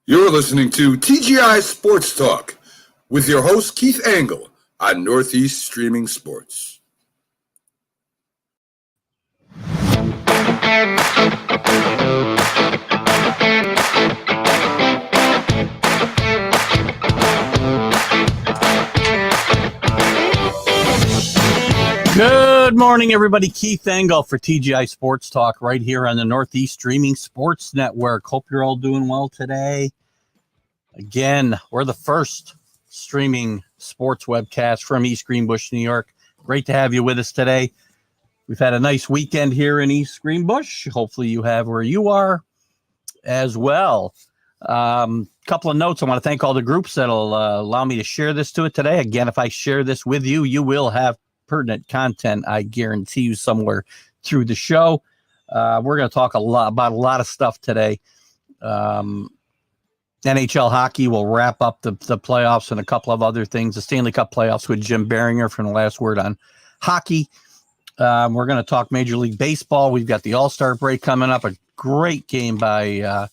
You're listening to TGI Sports Talk with your host, Keith Angle, on Northeast Streaming Sports. Good morning, everybody. Keith Angle for TGI Sports Talk right here on the Northeast Streaming Sports Network. Hope you're all doing well today. Again, we're the first streaming sports webcast from East Greenbush, New York. Great to have you with us today. We've had a nice weekend here in East Greenbush. Hopefully you have where you are as well. Couple of notes. I want to thank all the groups that'll allow me to share this to it today. Again, if I share this with you, you will have pertinent content, I guarantee you, somewhere through the show. We're going to talk about a lot of stuff today. NHL hockey will wrap up the playoffs and a couple of other things. The Stanley Cup playoffs with Jim Beringer from the Last Word on Hockey. We're going to talk Major League Baseball. We've got the All-Star break coming up. A great game by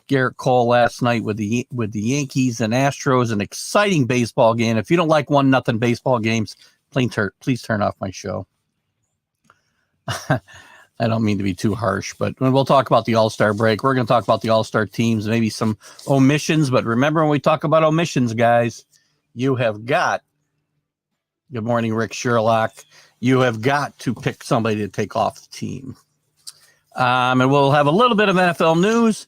Garrett Cole last night with the Yankees and Astros. An exciting baseball game. If you don't like 1-0 baseball games, please turn off my show. I don't mean to be too harsh, but we'll talk about the All-Star break. We're going to talk about the All-Star teams, maybe some omissions. But remember, when we talk about omissions, guys, you have got, good morning, Rick Sherlock, you have got to pick somebody to take off the team. And we'll have a little bit of NFL news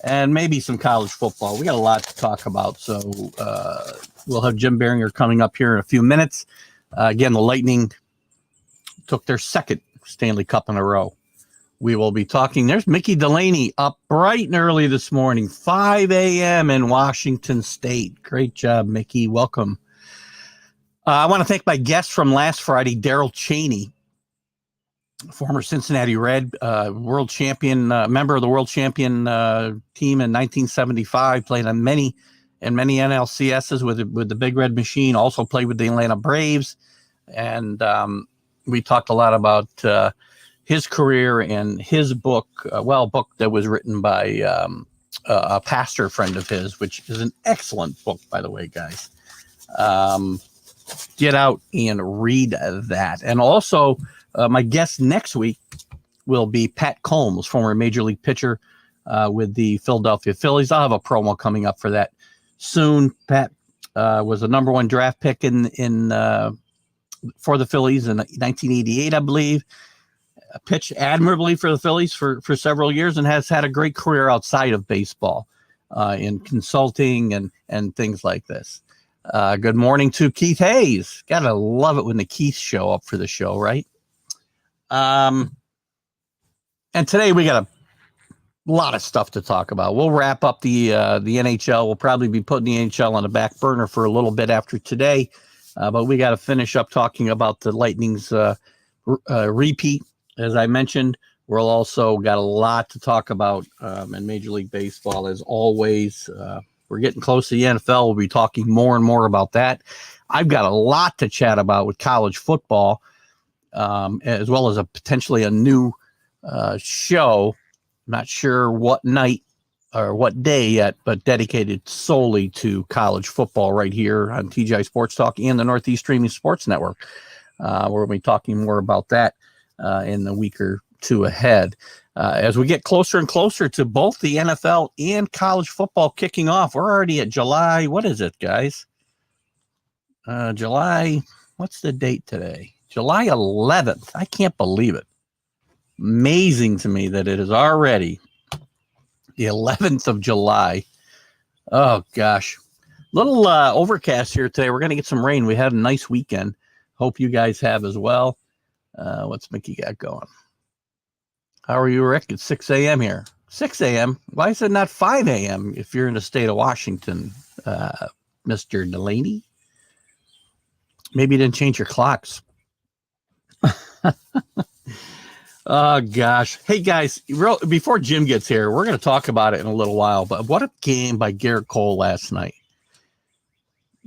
and maybe some college football. We got a lot to talk about. So we'll have Jim Beringer coming up here in a few minutes. Again, the Lightning took their second Stanley Cup in a row. We will be talking. There's Mickey Delaney up bright and early this morning, 5 a.m. in Washington State. Great job, Mickey. Welcome. I want to thank my guest from last Friday, Daryl Cheney, former Cincinnati Red, world champion, member of the world champion team in 1975, played on many NLCSs with the Big Red Machine, also played with the Atlanta Braves. And we talked a lot about his career and his book, book that was written by a pastor friend of his, which is an excellent book, by the way, guys. Get out and read that. And also, my guest next week will be Pat Combs, former Major League pitcher with the Philadelphia Phillies. I'll have a promo coming up for that soon. Pat was a number one draft pick for the Phillies in 1988, I believe. Pitched admirably for the Phillies for several years and has had a great career outside of baseball in consulting and things like this. Good morning to Keith Hayes. Gotta love it when the Keiths show up for the show, right? And today we got a lot of stuff to talk about. We'll wrap up the NHL. We'll probably be putting the NHL on the back burner for a little bit after today. But we got to finish up talking about the Lightning's repeat. As I mentioned, we'll also got a lot to talk about in Major League Baseball. As always, we're getting close to the NFL. We'll be talking more and more about that. I've got a lot to chat about with college football, as well as potentially a new show. Not sure what night or what day yet, but dedicated solely to college football right here on TGI Sports Talk and the Northeast Streaming Sports Network. We'll be talking more about that in the week or two ahead. As we get closer and closer to both the NFL and college football kicking off, we're already at July. What is it, guys? July, what's the date today? July 11th. I can't believe it. Amazing to me that it is already the 11th of July. Oh, gosh. Little overcast here today. We're going to get some rain. We had a nice weekend. Hope you guys have as well. What's Mickey got going? How are you, Rick? It's 6 a.m. here. 6 a.m.? Why is it not 5 a.m. if you're in the state of Washington, Mr. Delaney? Maybe you didn't change your clocks. Oh, gosh. Hey, guys, before Jim gets here, we're going to talk about it in a little while, but what a game by Garrett Cole last night.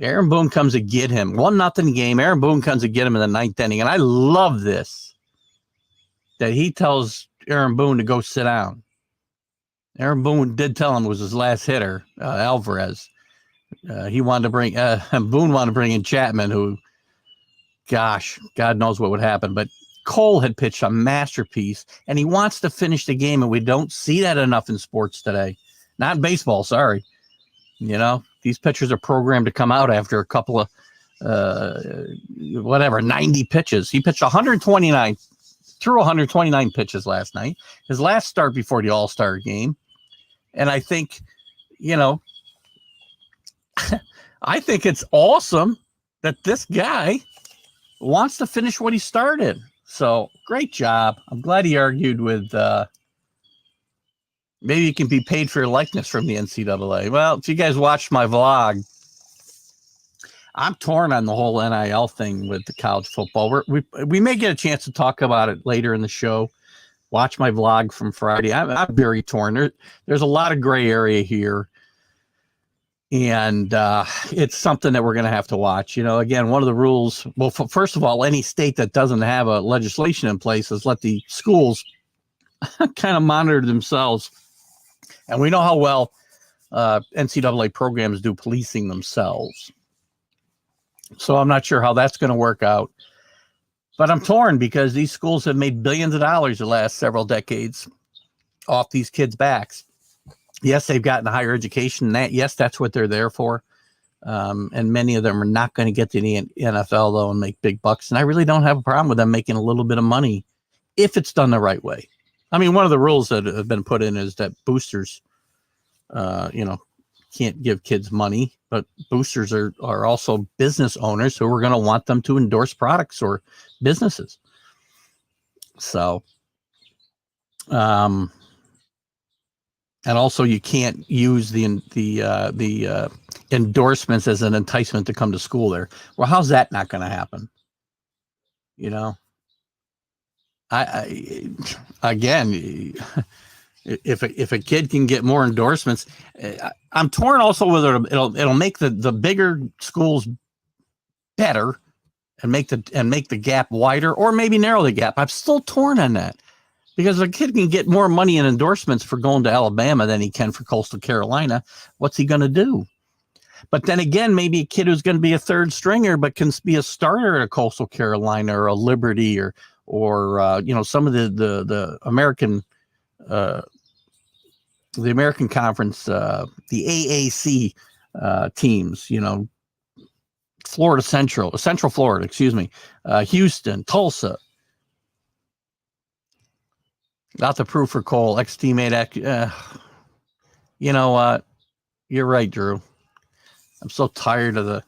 Aaron Boone comes to get him. 1-0 game. Aaron Boone comes to get him in the ninth inning, and I love this, that he tells Aaron Boone to go sit down. Aaron Boone did tell him it was his last hitter, Alvarez. He wanted to bring Boone wanted to bring in Chapman, who, gosh, God knows what would happen. But Cole had pitched a masterpiece, and he wants to finish the game, and we don't see that enough in sports today. Not in baseball, sorry. These pitchers are programmed to come out after a couple of 90 pitches. He pitched 129, threw 129 pitches last night, his last start before the All-Star game. And I think, I think it's awesome that this guy wants to finish what he started. So great job. I'm glad he argued with, maybe you can be paid for your likeness from the NCAA. Well, if you guys watched my vlog, I'm torn on the whole NIL thing with the college football. We may get a chance to talk about it later in the show. Watch my vlog from Friday. I'm very torn. There's a lot of gray area here. And it's something that we're going to have to watch. Again, one of the rules, well, first of all, any state that doesn't have a legislation in place is let the schools kind of monitor themselves. And we know how well NCAA programs do policing themselves. So I'm not sure how that's going to work out. But I'm torn because these schools have made billions of dollars the last several decades off these kids' backs. Yes, they've gotten higher education. Yes, that's what they're there for. And many of them are not going to get to the NFL, though, and make big bucks. And I really don't have a problem with them making a little bit of money if it's done the right way. I mean, one of the rules that have been put in is that boosters, can't give kids money, but boosters are also business owners who are going to want them to endorse products or businesses. So, and also you can't use the endorsements as an enticement to come to school there. Well, how's that not going to happen? I again, if a kid can get more endorsements, I'm torn also whether it'll make the bigger schools better and make the gap wider, or maybe narrow the gap. I'm still torn on that, because if a kid can get more money in endorsements for going to Alabama than he can for Coastal Carolina, what's he going to do? But then again, maybe a kid who's going to be a third stringer but can be a starter at a Coastal Carolina or a Liberty or some of the American Conference, the AAC teams, Central Florida, Houston, Tulsa. Not the proof for Cole, ex-teammate. You know what? You're right, Drew. I'm so tired of the.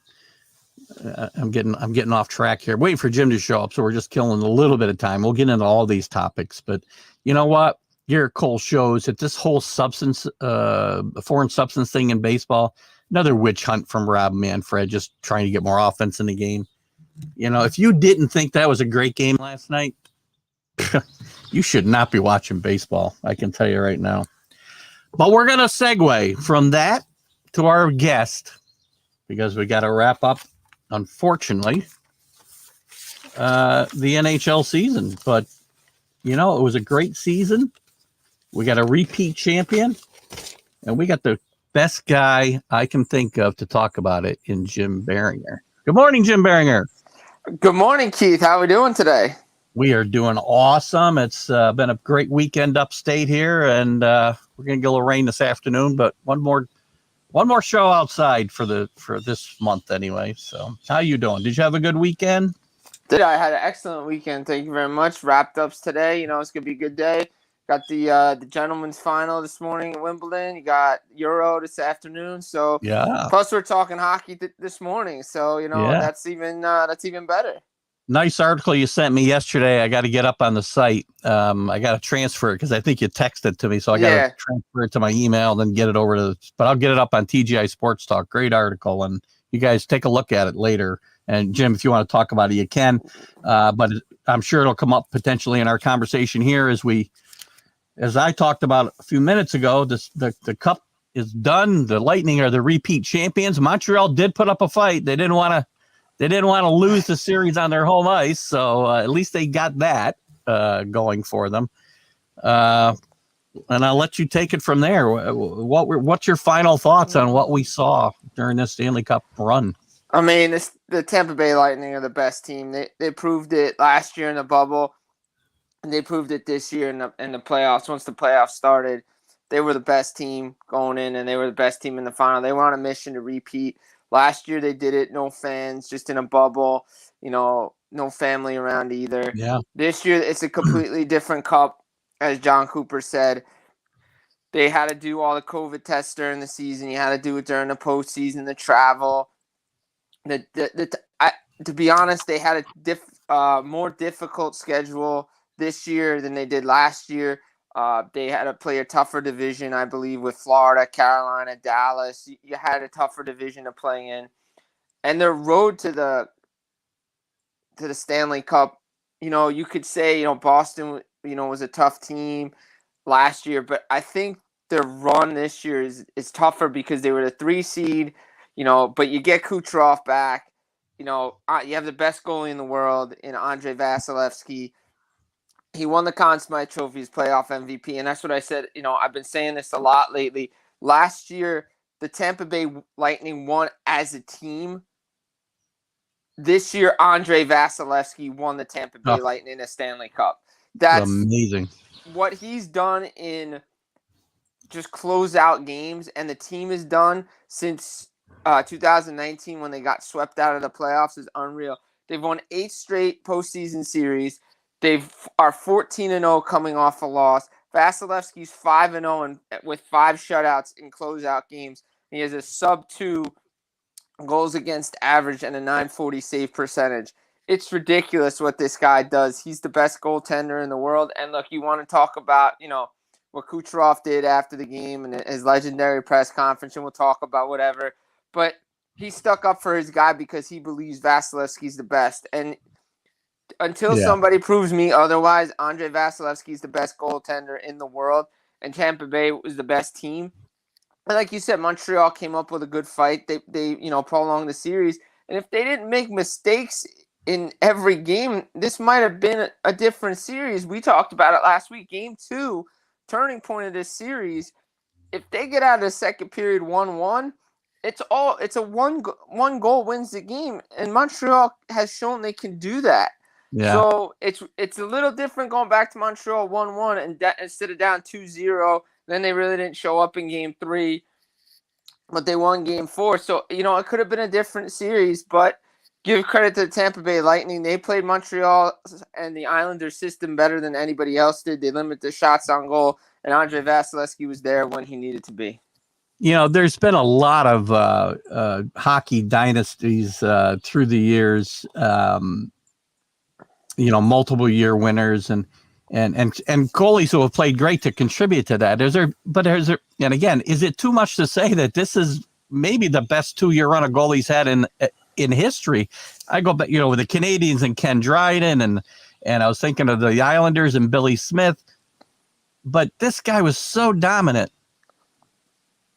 I'm getting off track here. Waiting for Jim to show up, so we're just killing a little bit of time. We'll get into all these topics, but you know what? Garrett Cole shows that this whole foreign substance thing in baseball, another witch hunt from Rob Manfred, just trying to get more offense in the game. If you didn't think that was a great game last night, you should not be watching baseball. I can tell you right now. But we're going to segue from that to our guest, because we got to wrap up, unfortunately, the NHL season. But, it was a great season. We got a repeat champion, and we got the best guy I can think of to talk about it in Jim Beringer. Good morning, Jim Beringer. Good morning, Keith. How are we doing today? We are doing awesome. It's been a great weekend upstate here, and we're going to get a little rain this afternoon, but one more show outside for this month anyway. So how you doing? Did you have a good weekend? I had an excellent weekend. Thank you very much. Wrapped ups today. It's going to be a good day. Got the gentleman's final this morning at Wimbledon. You got Euro this afternoon. So yeah. Plus we're talking hockey this morning. So that's even better. Nice article you sent me yesterday. I got to get up on the site. I got to transfer it because I think you texted to me, so I got to transfer it to my email and then get it over but I'll get it up on TGI Sports Talk. Great article, and you guys take a look at it later. And Jim, if you want to talk about it, you can. But I'm sure it'll come up potentially in our conversation here as I talked about a few minutes ago. The Cup is done. The Lightning are the repeat champions. Montreal did put up a fight. They didn't want to lose the series on their home ice, so at least they got that going for them. and I'll let you take it from there. What's your final thoughts on what we saw during this Stanley Cup run? I mean, the Tampa Bay Lightning are the best team. They proved it last year in the bubble, and they proved it this year in the playoffs. Once the playoffs started, they were the best team going in, and they were the best team in the final. They were on a mission to repeat. Last year they did it, no fans, just in a bubble, no family around either. Yeah. This year it's a completely different cup, as John Cooper said. They had to do all the COVID tests during the season. You had to do it during the postseason, the travel. To be honest, they had a more difficult schedule this year than they did last year. They had to play a tougher division, I believe, with Florida, Carolina, Dallas. You had a tougher division to play in. And their road to the Stanley Cup, you could say, Boston, was a tough team last year, but I think their run this year is tougher because they were the 3 seed, but you get Kucherov back. You have the best goalie in the world in Andrei Vasilevsky. He won the Conn Smythe Trophy, his playoff MVP, and that's what I said. I've been saying this a lot lately. Last year, the Tampa Bay Lightning won as a team. This year, Andrei Vasilevsky won the Tampa Bay Lightning a Stanley Cup. That's amazing. What he's done in just close out games, and the team has done since 2019 when they got swept out of the playoffs is unreal. They've won 8 straight postseason series. They are 14-0 coming off a loss. Vasilevsky's 5-0 and with 5 shutouts in closeout games. He has a sub-2 goals against average and a .940 save percentage. It's ridiculous what this guy does. He's the best goaltender in the world. And look, you want to talk about, what Kucherov did after the game and his legendary press conference, and we'll talk about whatever. But he stuck up for his guy because he believes Vasilevsky's the best. And until somebody proves me otherwise, Andrei Vasilevsky's the best goaltender in the world, and Tampa Bay was the best team. And like you said, Montreal came up with a good fight. They prolonged the series. And if they didn't make mistakes in every game, this might have been a different series. We talked about it last week. Game 2, turning point of this series. If they get out of the second period 1-1, it's a one goal wins the game, and Montreal has shown they can do that. Yeah. So it's a little different going back to Montreal 1-1 and instead of down 2-0. Then they really didn't show up in game 3, but they won game 4. So, it could have been a different series, but give credit to the Tampa Bay Lightning. They played Montreal and the Islanders system better than anybody else did. They limited the shots on goal, and Andrei Vasilevsky was there when he needed to be. There's been a lot of hockey dynasties through the years, multiple year winners and goalies who have played great to contribute to that. And again, is it too much to say that this is maybe the best 2-year run a goalie's had in history? I go back, with the Canadians and Ken Dryden, and I was thinking of the Islanders and Billy Smith, but this guy was so dominant.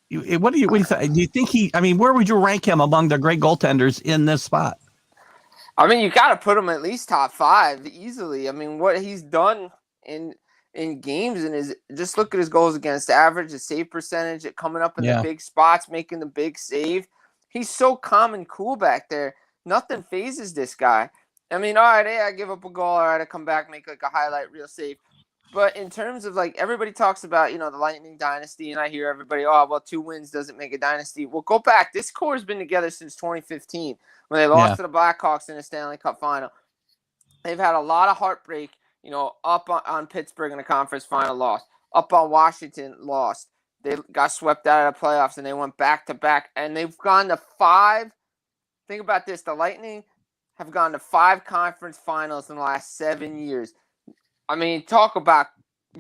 What do you think? Do you think where would you rank him among the great goaltenders in this spot? You got to put him at least top 5 easily. What he's done in games and just look at his goals against average, his save percentage, coming up in the big spots, making the big save. He's so calm and cool back there. Nothing phases this guy. All right, hey, I give up a goal. All right, I come back, make like a highlight reel save. But in terms of everybody talks about, the Lightning dynasty, and I hear everybody, 2 wins doesn't make a dynasty. Well, go back. This core has been together since 2015 when they lost to the Blackhawks in the Stanley Cup final. They've had a lot of heartbreak, up on Pittsburgh in the conference final, lost. Up on Washington, lost. They got swept out of the playoffs, and they went back-to-back. And they've gone to 5. Think about this. The Lightning have gone to 5 conference finals in the last 7 years. Talk about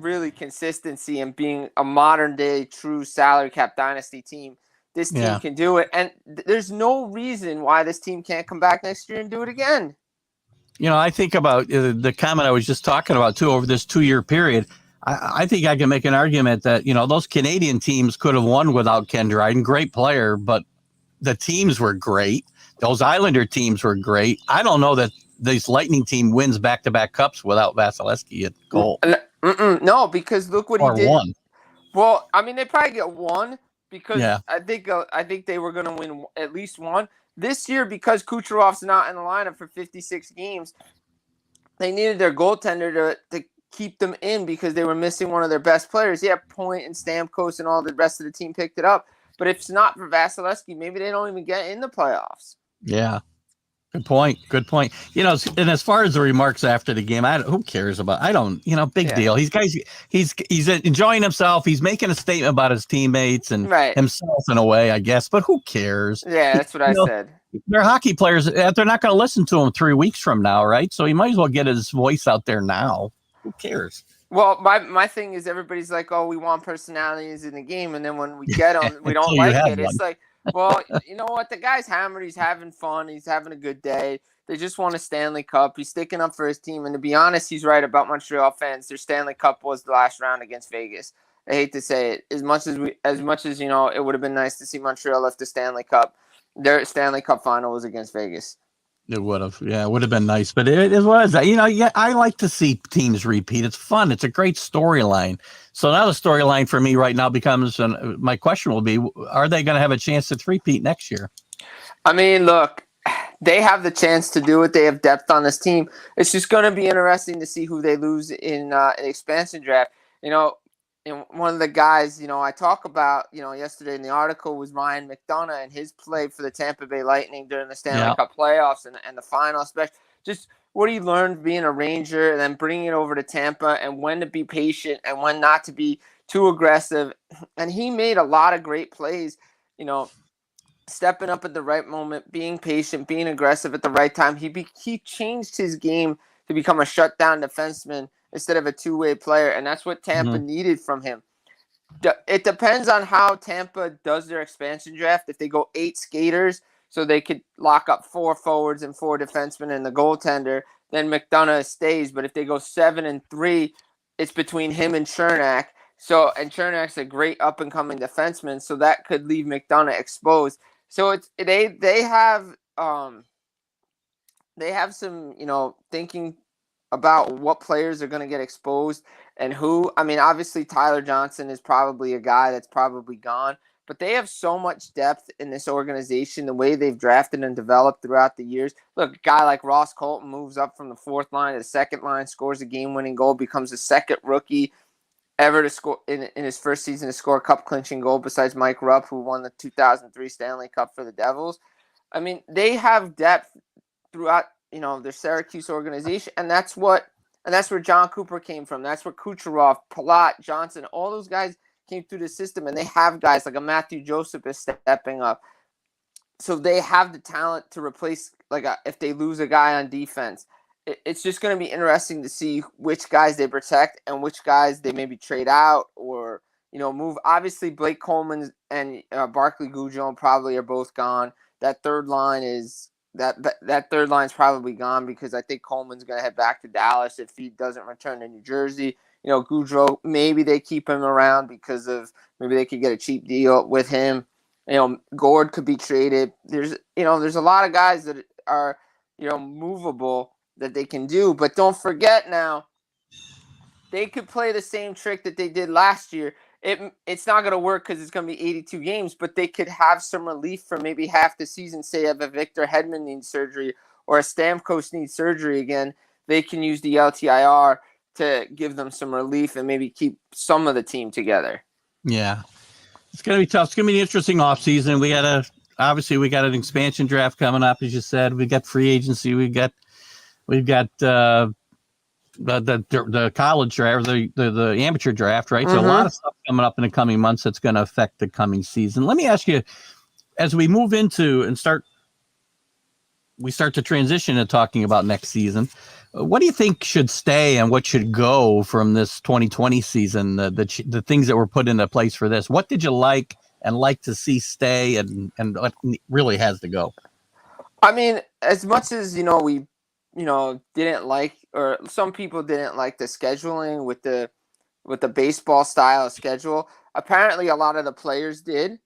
really consistency and being a modern-day true salary cap dynasty team. This team can do it, and there's no reason why this team can't come back next year and do it again. I think about the comment I was just talking about, too, over this 2-year period. I think I can make an argument that, those Canadian teams could have won without Ken Dryden. Great player, but the teams were great. Those Islander teams were great. I don't know that this Lightning team wins back-to-back cups without Vasilevsky at goal. No, because look what he did. Well, I mean, they probably get one because Yeah. I think they were going to win at least one this year because Kucherov's not in the lineup for 56 games. They needed their goaltender to keep them in because they were missing one of their best players. Yeah, Point and Stamkos and all the rest of the team picked it up. But if it's not for Vasilevsky, maybe they don't even get in the playoffs. Yeah. Good point. Good point. And as far as the remarks after the game, who cares about? I don't. Big deal. He's enjoying himself. He's making a statement about his teammates and himself in a way, I guess. But who cares? Yeah, that's what I said. They're hockey players. They're not going to listen to him 3 weeks from now, right? So he might as well get his voice out there now. Who cares? Well, my thing is everybody's like, oh, we want personalities in the game, and then when we get them, we don't like it. It's like, well, you know what? The guy's hammered. He's having fun. He's having a good day. They just won a Stanley Cup. He's sticking up for his team. And to be honest, he's right about Montreal fans. Their Stanley Cup was the last round against Vegas. I hate to say it. As much as it would have been nice to see Montreal lift the Stanley Cup. Their Stanley Cup final was against Vegas. It would have. Yeah, it would have been nice. But it was. I like to see teams repeat. It's fun. It's a great storyline. So now the storyline for me right now becomes, my question will be, are they going to have a chance to repeat next year? I mean, look, they have the chance to do it. They have depth on this team. It's just going to be interesting to see who they lose in an expansion draft. And one of the guys, I talk about, yesterday in the article was Ryan McDonough and his play for the Tampa Bay Lightning during the Stanley Cup playoffs and the final, especially just what he learned being a Ranger and then bringing it over to Tampa and when to be patient and when not to be too aggressive. And he made a lot of great plays, stepping up at the right moment, being patient, being aggressive at the right time. He changed his game to become a shutdown defenseman instead of a two-way player, and that's what Tampa needed from him. It depends on how Tampa does their expansion draft. If they go 8 skaters, so they could lock up 4 forwards and 4 defensemen and the goaltender, then McDonough stays. But if they go 7 and 3, it's between him and Chernak. And Chernak's a great up-and-coming defenseman, so that could leave McDonough exposed. So they have some thinking about what players are going to get exposed and who. I mean, obviously Tyler Johnson is probably a guy that's probably gone, but they have so much depth in this organization, the way they've drafted and developed throughout the years. Look, a guy like Ross Colton moves up from the 4th line to the 2nd line, scores a game-winning goal, becomes the 2nd rookie ever to score in his first season to score a cup-clinching goal besides Mike Rupp, who won the 2003 Stanley Cup for the Devils. I mean, they have depth throughout their Syracuse organization, and that's where John Cooper came from. That's where Kucherov, Palat, Johnson, all those guys came through the system, and they have guys like a Matthew Joseph is stepping up. So they have the talent to replace, if they lose a guy on defense. It's just going to be interesting to see which guys they protect and which guys they maybe trade out or, move. Obviously, Blake Coleman and Barclay Goodjoe probably are both gone. That third line is that third line's probably gone because I think Coleman's going to head back to Dallas if he doesn't return to New Jersey. Goudreau, maybe they keep him around because of maybe they could get a cheap deal with him. Gord could be traded. There's a lot of guys that are, movable that they can do. But don't forget now, they could play the same trick that they did last year. It's not going to work because it's going to be 82 games, but they could have some relief for maybe half the season. Say if a Victor Hedman needs surgery or a Stamkos needs surgery again, they can use the LTIR to give them some relief and maybe keep some of the team together. Yeah. It's going to be tough. It's going to be an interesting offseason. We got an expansion draft coming up, as you said. We got free agency. We've got the college draft, the amateur draft, right? So a lot of stuff coming up in the coming months that's going to affect the coming season. Let me ask you, as we move into and start to transition to talking about next season, what do you think should stay and what should go from this 2020 season? The things that were put into place for this. What did you like to see stay and what really has to go? I mean, as much as we didn't like, or some people didn't like the scheduling with the baseball style schedule. Apparently, a lot of the players did.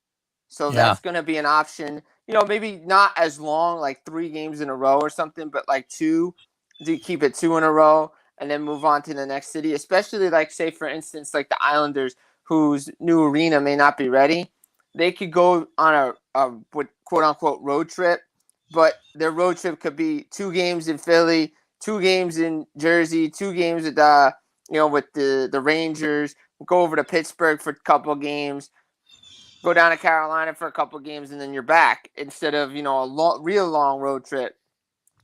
So that's going to be an option. Maybe not as long, like 3 games in a row or something, but like 2 to keep it 2 in a row and then move on to the next city. Especially like, say, for instance, like the Islanders, whose new arena may not be ready, they could go on a quote unquote road trip, but their road trip could be 2 games in Philly, 2 games in Jersey, 2 games with with the Rangers, go over to Pittsburgh for a couple of games, go down to Carolina for a couple of games, and then you're back instead of a real long road trip.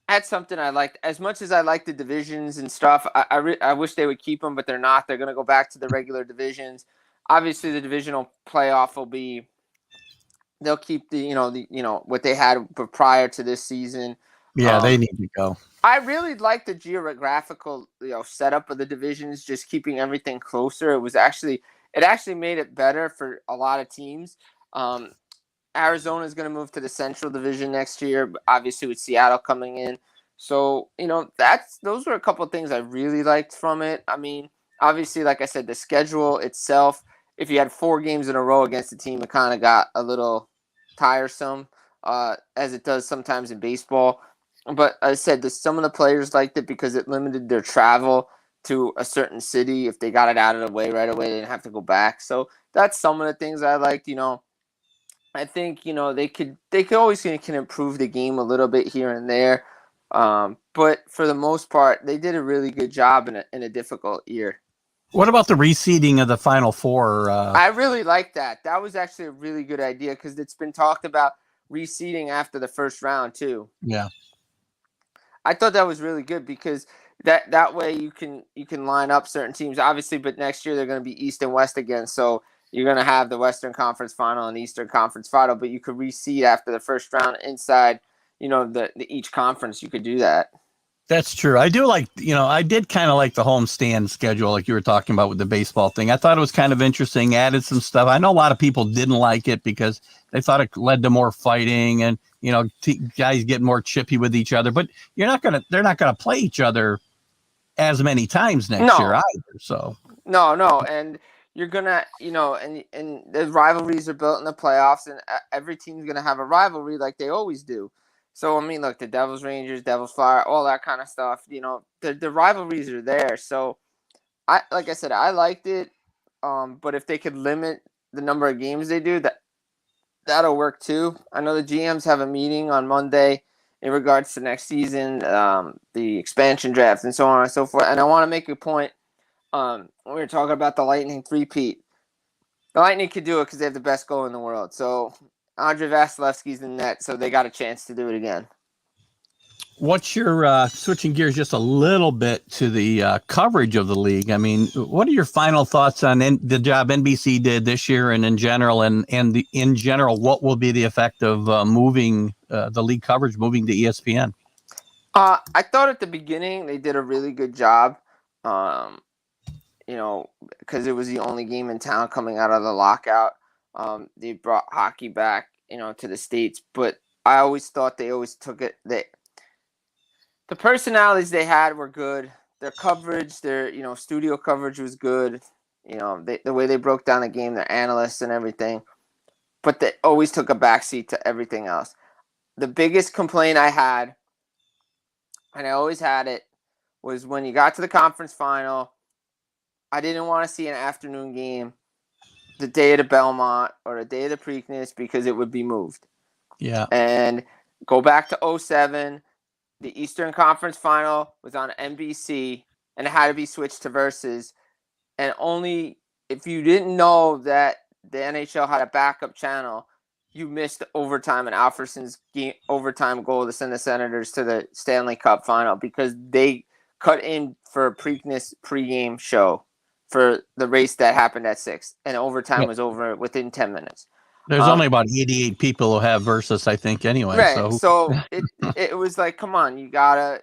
That's something I liked. As much as I like the divisions and stuff, I wish they would keep them, but they're not. They're going to go back to the regular divisions. Obviously, the divisional playoff will be. They'll keep what they had prior to this season. Yeah, they need to go. I really like the geographical setup of the divisions, just keeping everything closer. It actually made it better for a lot of teams. Arizona is going to move to the Central Division next year, obviously with Seattle coming in. So, those were a couple of things I really liked from it. I mean, obviously, like I said, the schedule itself, if you had 4 games in a row against a team, it kind of got a little tiresome, as it does sometimes in baseball. But I said some of the players liked it because it limited their travel to a certain city. If they got it out of the way right away, they didn't have to go back. So that's some of the things I liked. I think they could always can improve the game a little bit here and there, but for the most part, they did a really good job in a difficult year. What about the reseeding of the Final Four? I really like that. That was actually a really good idea because it's been talked about reseeding after the first round too. Yeah, I thought that was really good because that way you can line up certain teams, obviously, but next year they're going to be East and West again, so you're going to have the Western Conference Final and Eastern Conference Final, but you could reseed after the first round inside, the each conference. You could do that. that's true. I do like, I did kind of like the homestand schedule, like you were talking about with the baseball thing. I thought it was kind of interesting, added some stuff. I know a lot of people didn't like it because they thought it led to more fighting and, guys get more chippy with each other, but they're not going to play each other as many times next year either. So no. And you're gonna, and the rivalries are built in the playoffs, and every team's gonna have a rivalry like they always do. So I mean, look, the Devils, Rangers, Devils, Fire, all that kind of stuff. The rivalries are there. So like I said, I liked it. But if they could limit the number of games they do, that'll work too. I know the GMs have a meeting on Monday in regards to next season, the expansion draft, and so on and so forth. And I want to make a point. When we were talking about the Lightning three-peat, the Lightning could do it because they have the best goal in the world. So Andre Vasilevsky's in net, so they got a chance to do it again. what's your switching gears just a little bit to the coverage of the league? I mean, what are your final thoughts on the job NBC did this year and in general, and in general, what will be the effect of moving the league coverage, moving to ESPN? I thought at the beginning they did a really good job. Because it was the only game in town coming out of the lockout. They brought hockey back, to the States, but I always thought they always took it. The personalities they had were good. Their coverage, their studio coverage was good. The way they broke down the game, their analysts and everything, but they always took a backseat to everything else. The biggest complaint I had, and I always had it, was when you got to the conference final. I didn't want to see an afternoon game the day of the Belmont or the day of the Preakness because it would be moved. Yeah. And go back to 2007, the Eastern Conference Final was on NBC and it had to be switched to Versus. And only if you didn't know that the NHL had a backup channel, you missed overtime and Alfredsson's overtime goal to send the Senators to the Stanley Cup Final because they cut in for a Preakness pregame show for the race that happened at 6, and overtime was over within 10 minutes. There's only about 88 people who have Versus, I think, anyway. Right. So it was like, come on, you gotta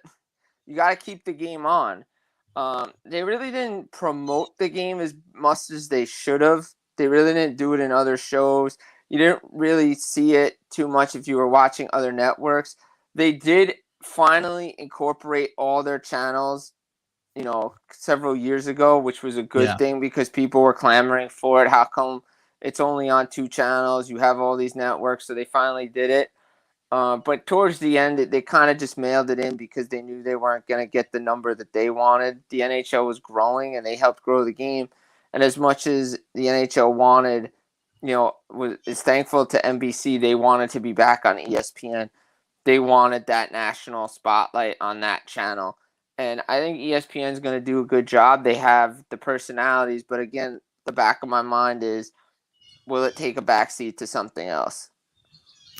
keep the game on. They really didn't promote the game as much as they should have. They really didn't do it in other shows. You didn't really see it too much if you were watching other networks. They did finally incorporate all their channels several years ago, which was a good thing because people were clamoring for it. How come it's only on 2 channels? You have all these networks. So they finally did it. But towards the end, they kind of just mailed it in because they knew they weren't going to get the number that they wanted. The NHL was growing and they helped grow the game. And as much as the NHL wanted, is thankful to NBC, they wanted to be back on ESPN. They wanted that national spotlight on that channel. And I think ESPN is going to do a good job. They have the personalities, but again, the back of my mind is, will it take a backseat to something else?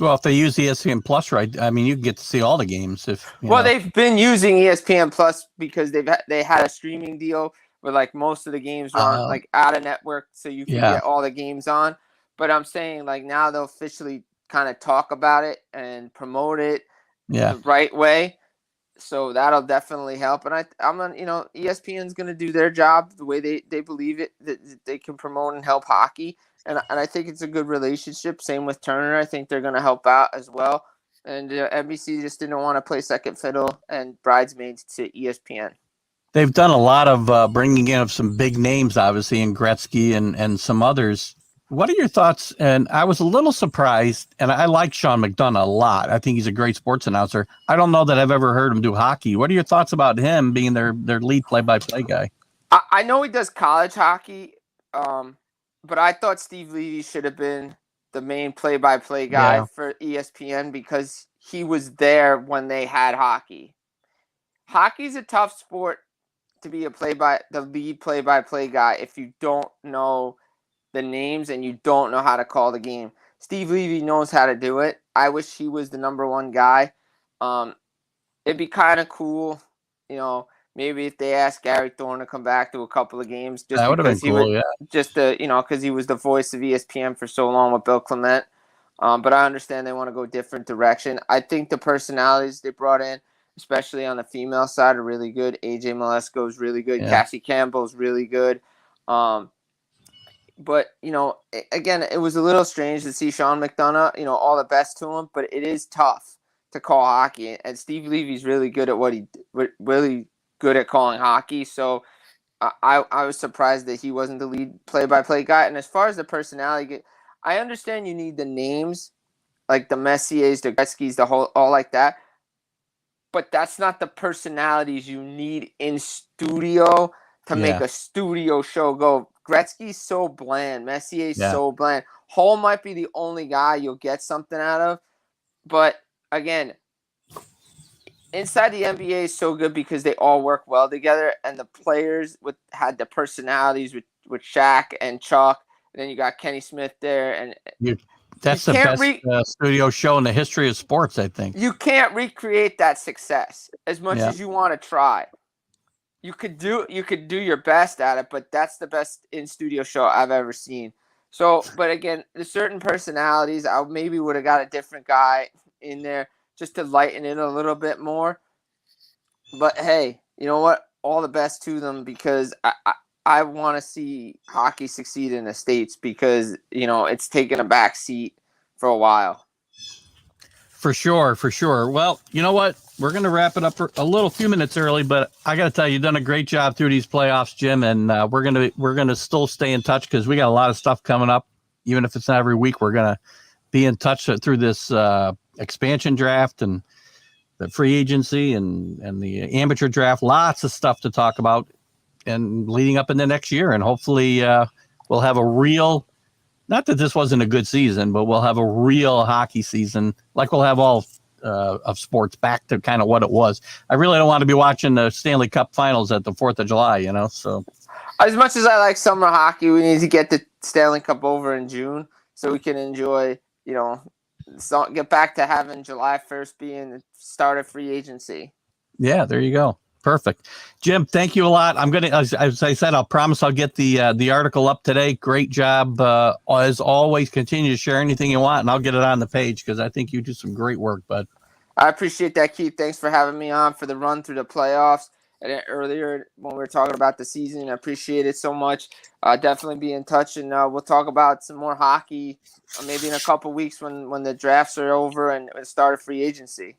Well, if they use ESPN Plus, right? I mean, you can get to see all the games. They've been using ESPN Plus because they had a streaming deal where like most of the games were on like out of network, so you can get all the games on. But I'm saying like now they'll officially kind of talk about it and promote it the right way. So that'll definitely help. And ESPN's going to do their job the way they believe it, that they can promote and help hockey. And I think it's a good relationship. Same with Turner. I think they're going to help out as well. And NBC just didn't want to play second fiddle and bridesmaids to ESPN. They've done a lot of bringing in of some big names, obviously, in Gretzky and some others. What are your thoughts? And I was a little surprised, and I like Sean McDonough a lot. I think he's a great sports announcer. I don't know that I've ever heard him do hockey. What are your thoughts about him being their lead play-by-play guy? I know he does college hockey, but I thought Steve Levy should have been the main play-by-play guy for ESPN because he was there when they had hockey. Hockey's a tough sport to be the lead play-by-play guy if you don't know the names and you don't know how to call the game. Steve Levy knows how to do it. I wish he was the number one guy. It'd be kind of cool, maybe if they asked Gary Thorne to come back to a couple of games, just that would have been cool, because he was the voice of ESPN for so long with Bill Clement. But I understand they want to go a different direction. I think the personalities they brought in, especially on the female side, are really good. AJ Malesko is really good. Cassie Campbell is really good. But, again, it was a little strange to see Sean McDonough, all the best to him, but it is tough to call hockey. And Steve Levy's really good at really good at calling hockey. So I was surprised that he wasn't the lead play-by-play guy. And as far as the personality, I understand you need the names, like the Messiers, the Gretzkys, all like that. But that's not the personalities you need in studio to make a studio show go. Gretzky's so bland. Messier's so bland. Hull might be the only guy you'll get something out of. But, again, inside the NBA is so good because they all work well together. And the players had the personalities with Shaq and Chuck. And then you got Kenny Smith there. And that's the best studio show in the history of sports, I think. You can't recreate that success as much as you want to try. You could do your best at it, but that's the best in-studio show I've ever seen. So, but again, there's certain personalities. I maybe would have got a different guy in there just to lighten it a little bit more. But hey, you know what? All the best to them because I want to see hockey succeed in the States because, it's taken a back seat for a while. For sure. Well, you know what? We're going to wrap it up a few minutes early, but I got to tell you, you've done a great job through these playoffs, Jim, and we're going to still stay in touch because we got a lot of stuff coming up. Even if it's not every week, we're going to be in touch through this expansion draft and the free agency and the amateur draft. Lots of stuff to talk about and leading up in the next year, and hopefully we'll have a real. Not that this wasn't a good season, but we'll have a real hockey season like we'll have all of sports back to kind of what it was. I really don't want to be watching the Stanley Cup finals at the 4th of July, so. As much as I like summer hockey, we need to get the Stanley Cup over in June so we can enjoy, get back to having July 1st being the start of free agency. Yeah, there you go. Perfect. Jim, thank you a lot. I'm going to, as I said, I'll promise I'll get the article up today. Great job. As always, continue to share anything you want, and I'll get it on the page because I think you do some great work, bud. I appreciate that, Keith. Thanks for having me on for the run through the playoffs. And earlier when we were talking about the season, I appreciate it so much. Definitely be in touch, and we'll talk about some more hockey maybe in a couple weeks when the drafts are over and start a free agency.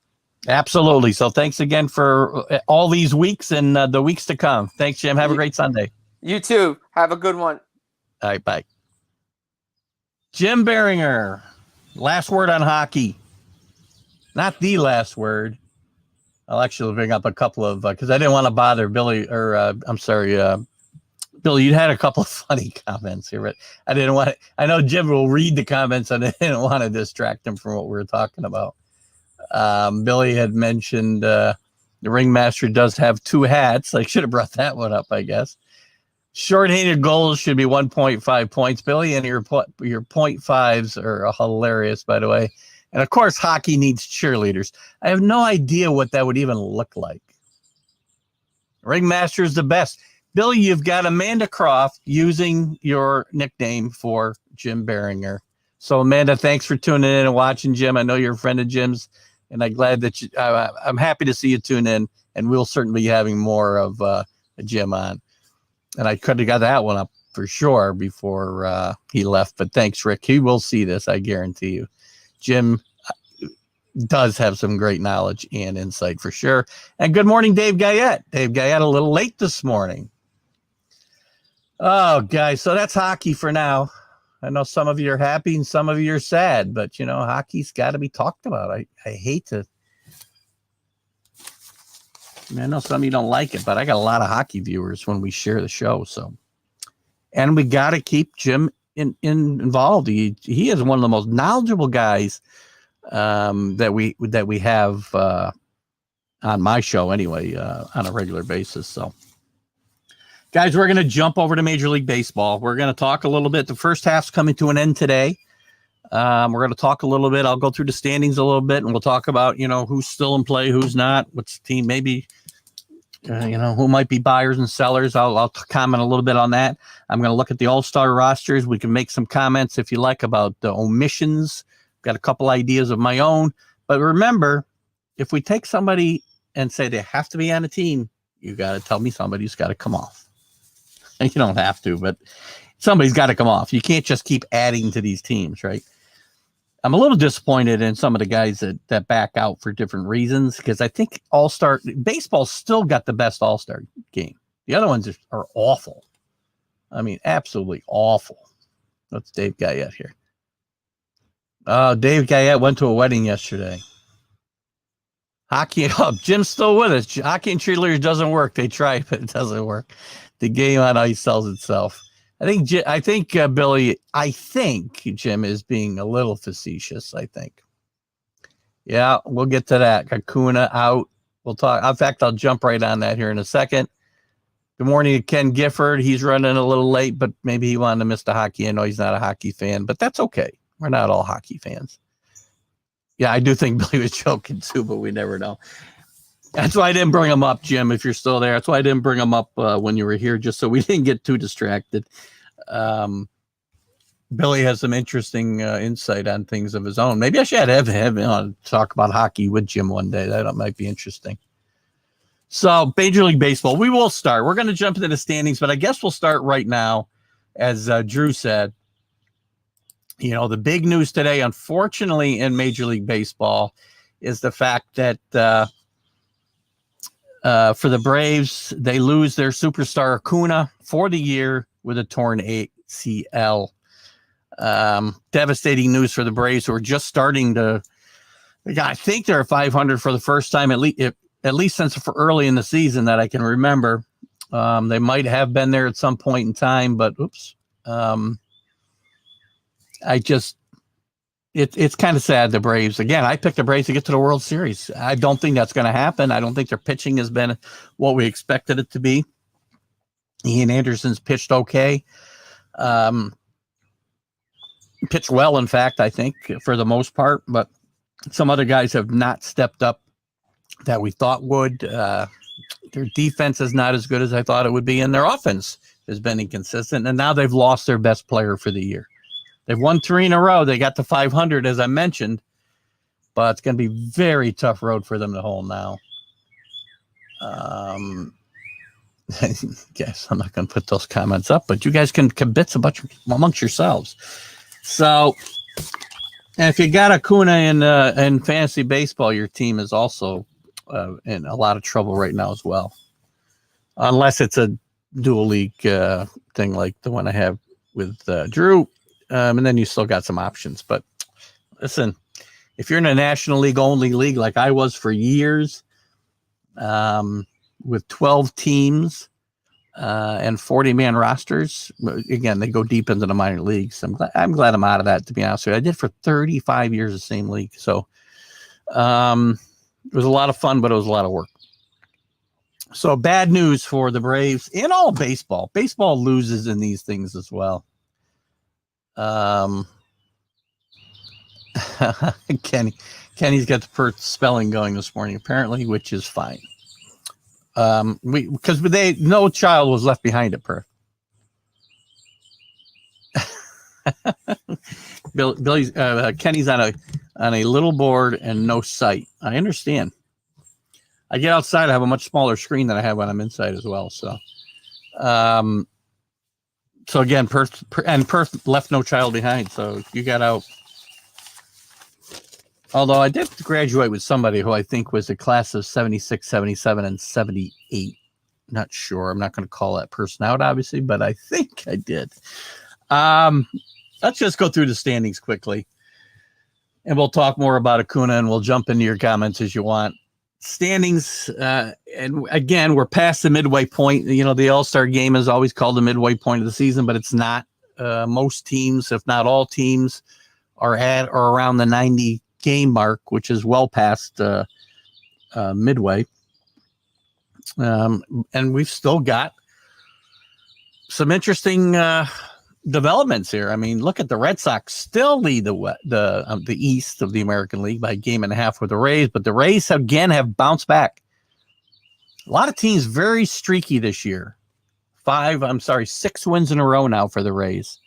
Absolutely. So thanks again for all these weeks and the weeks to come. Thanks, Jim. Have a great Sunday. You too. Have a good one. All right. Bye. Jim Beringer. Last word on hockey. Not the last word. I'll actually bring up a couple of, because I didn't want to bother Bill Bill, you had a couple of funny comments here, but I didn't want to. I know Jim will read the comments, and I didn't want to distract him from what we were talking about. Billy had mentioned the ringmaster does have 2 hats. I should have brought that one up, I guess. Shorthanded goals should be 1.5 points. Billy, and your 0.5s are hilarious, by the way. And of course, hockey needs cheerleaders. I have no idea what that would even look like. Ringmaster is the best. Billy, you've got Amanda Croft using your nickname for Jim Beringer. So, Amanda, thanks for tuning in and watching Jim. I know you're a friend of Jim's, and I'm glad that I'm happy to see you tune in, and we'll certainly be having more of Jim on. And I could have got that one up for sure before he left, but thanks, Rick. He will see this, I guarantee you. Jim does have some great knowledge and insight for sure. And good morning, Dave Guyette. Dave Guyette, a little late this morning. Oh, guys, so that's hockey for now. I know some of you are happy and some of you are sad, but, you know, hockey's got to be talked about. I hate to. I know some of you don't like it, but I got a lot of hockey viewers when we share the show. So, and we got to keep Jim involved. He is one of the most knowledgeable guys that we have on my show anyway, on a regular basis. So, guys, we're going to jump over to Major League Baseball. We're going to talk a little bit. The first half's coming to an end today. We're going to talk a little bit. I'll go through the standings a little bit, and we'll talk about, you know, who's still in play, who's not, what's the team, maybe, you know, who might be buyers and sellers. I'll comment a little bit on that. I'm going to look at the all-star rosters. We can make some comments if you like about the omissions. Got a couple ideas of my own. But remember, if we take somebody and say they have to be on a team, you got to tell me somebody's got to come off. You don't have to, but somebody's got to come off. You can't just keep adding to these teams, right? I'm a little disappointed in some of the guys that back out for different reasons, because I think all-star baseball still got the best all-star game. The other ones are awful. I mean, absolutely awful. That's Dave Guyette here. Dave Guyette went to a wedding yesterday. Hockey, Jim's still with us. Hockey and cheerleaders doesn't work. They try, but it doesn't work. The game on ice sells itself. I think Billy, I think Jim is being a little facetious, I think. Yeah, we'll get to that. Kakuna out. We'll talk. In fact, I'll jump right on that here in a second. Good morning to Ken Gifford. He's running a little late, but maybe he wanted to miss the hockey. I know he's not a hockey fan, but that's okay. We're not all hockey fans. Yeah, I do think Billy was joking too, but we never know. That's why I didn't bring him up, Jim, if you're still there. That's why I didn't bring him up when you were here, just so we didn't get too distracted. Billy has some interesting insight on things of his own. Maybe I should have him on talk about hockey with Jim one day. That might be interesting. So, Major League Baseball, we will start. We're going to jump into the standings, but I guess we'll start right now. As Drew said, you know, the big news today, unfortunately, in Major League Baseball is the fact that for the Braves, they lose their superstar Acuna for the year with a torn ACL. Devastating news for the Braves, who are just starting to. I think they're 500 for the first time, at least since for early in the season that I can remember. They might have been there at some point in time, but oops. It's kind of sad, the Braves. Again, I picked the Braves to get to the World Series. I don't think that's going to happen. I don't think their pitching has been what we expected it to be. Ian Anderson's pitched okay. Pitched well, in fact, I think, for the most part. But some other guys have not stepped up that we thought would. Their defense is not as good as I thought it would be, and their offense has been inconsistent. And now they've lost their best player for the year. They've won 3 in a row. They got to 500, as I mentioned, but it's going to be very tough road for them to hold now. Guess I'm not going to put those comments up, but you guys can kibitz amongst yourselves. So, and if you got Acuna in fantasy baseball, your team is also in a lot of trouble right now as well, unless it's a dual league thing like the one I have with Drew. And then you still got some options. But listen, if you're in a National League only league like I was for years, with 12 teams, and 40-man rosters. Again, they go deep into the minor leagues. I'm glad I'm out of that, to be honest with you. I did for 35 years the same league. So it was a lot of fun, but it was a lot of work. So bad news for the Braves and all baseball. Baseball loses in these things as well. Kenny's got the Perth spelling going this morning, apparently, which is fine. Because no child was left behind at Perth. Kenny's on a little board and no sight. I understand. I get outside, I have a much smaller screen than I have when I'm inside as well. So, so again, Perth left no child behind. So you got out. Although I did graduate with somebody who I think was a class of 76, 77, and 78. Not sure. I'm not going to call that person out, obviously, but I think I did. Let's just go through the standings quickly. And we'll talk more about Acuna, and we'll jump into your comments as you want. Standings, and again, we're past the midway point. You know, the All-Star game is always called the midway point of the season, but it's not. Most teams, if not all teams, are at or around the 90 game mark, which is well past midway. And we've still got some interesting developments here. I mean, look at the Red Sox still lead the East of the American League by a game and a half with the Rays, but the Rays again have bounced back. A lot of teams very streaky this year. 6 wins in a row now for the Rays.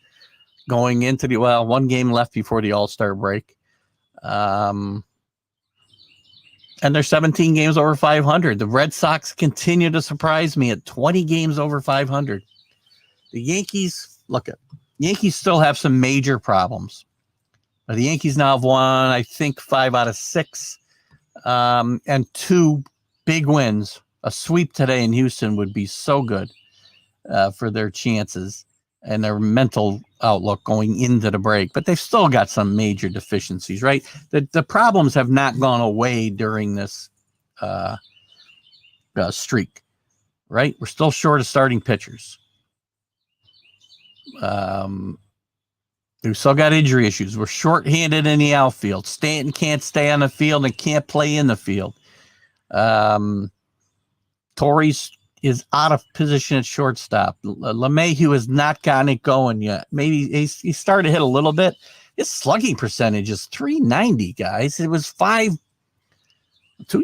Going into one game left before the All-Star break. And they're 17 games over 500. The Red Sox continue to surprise me at 20 games over 500. The Yankees still have some major problems. The Yankees now have won, I think, 5 out of 6, and 2 big wins. A sweep today in Houston would be so good for their chances and their mental outlook going into the break. But they've still got some major deficiencies, right? The problems have not gone away during this streak, right? We're still short of starting pitchers. We've still got injury issues. We're shorthanded in the outfield. Stanton can't stay on the field and can't play in the field. Torres is out of position at shortstop. LeMahieu has not gotten it going yet. Maybe he started to hit a little bit. His slugging percentage is .390, guys. It was 2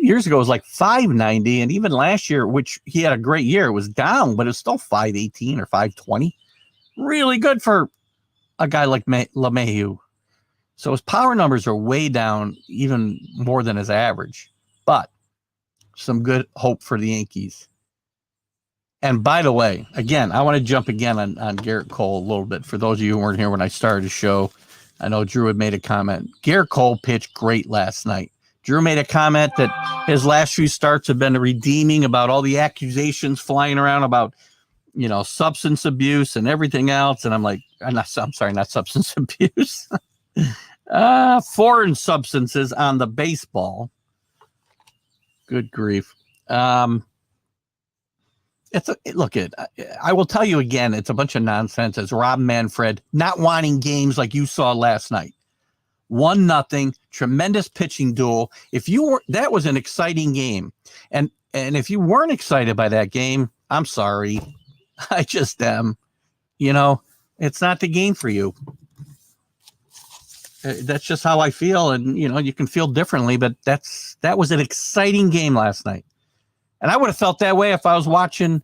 years ago, it was like .590, and even last year, which he had a great year, it was down, but it's still .518 or .520. Really good for a guy like LeMahieu. So his power numbers are way down, even more than his average. But some good hope for the Yankees. And by the way, again, I want to jump again on Garrett Cole a little bit. For those of you who weren't here when I started the show, I know Drew had made a comment. Garrett Cole pitched great last night. Drew made a comment that his last few starts have been redeeming about all the accusations flying around about, substance abuse and everything else. And I'm like, not substance abuse. Foreign substances on the baseball. Good grief. I will tell you again, it's a bunch of nonsense. It's Rob Manfred not wanting games like you saw last night. 1-0, tremendous pitching duel. That was an exciting game. And if you weren't excited by that game, I'm sorry. I just am. It's not the game for you. That's just how I feel. And, you can feel differently, but that was an exciting game last night. And I would have felt that way if I was watching,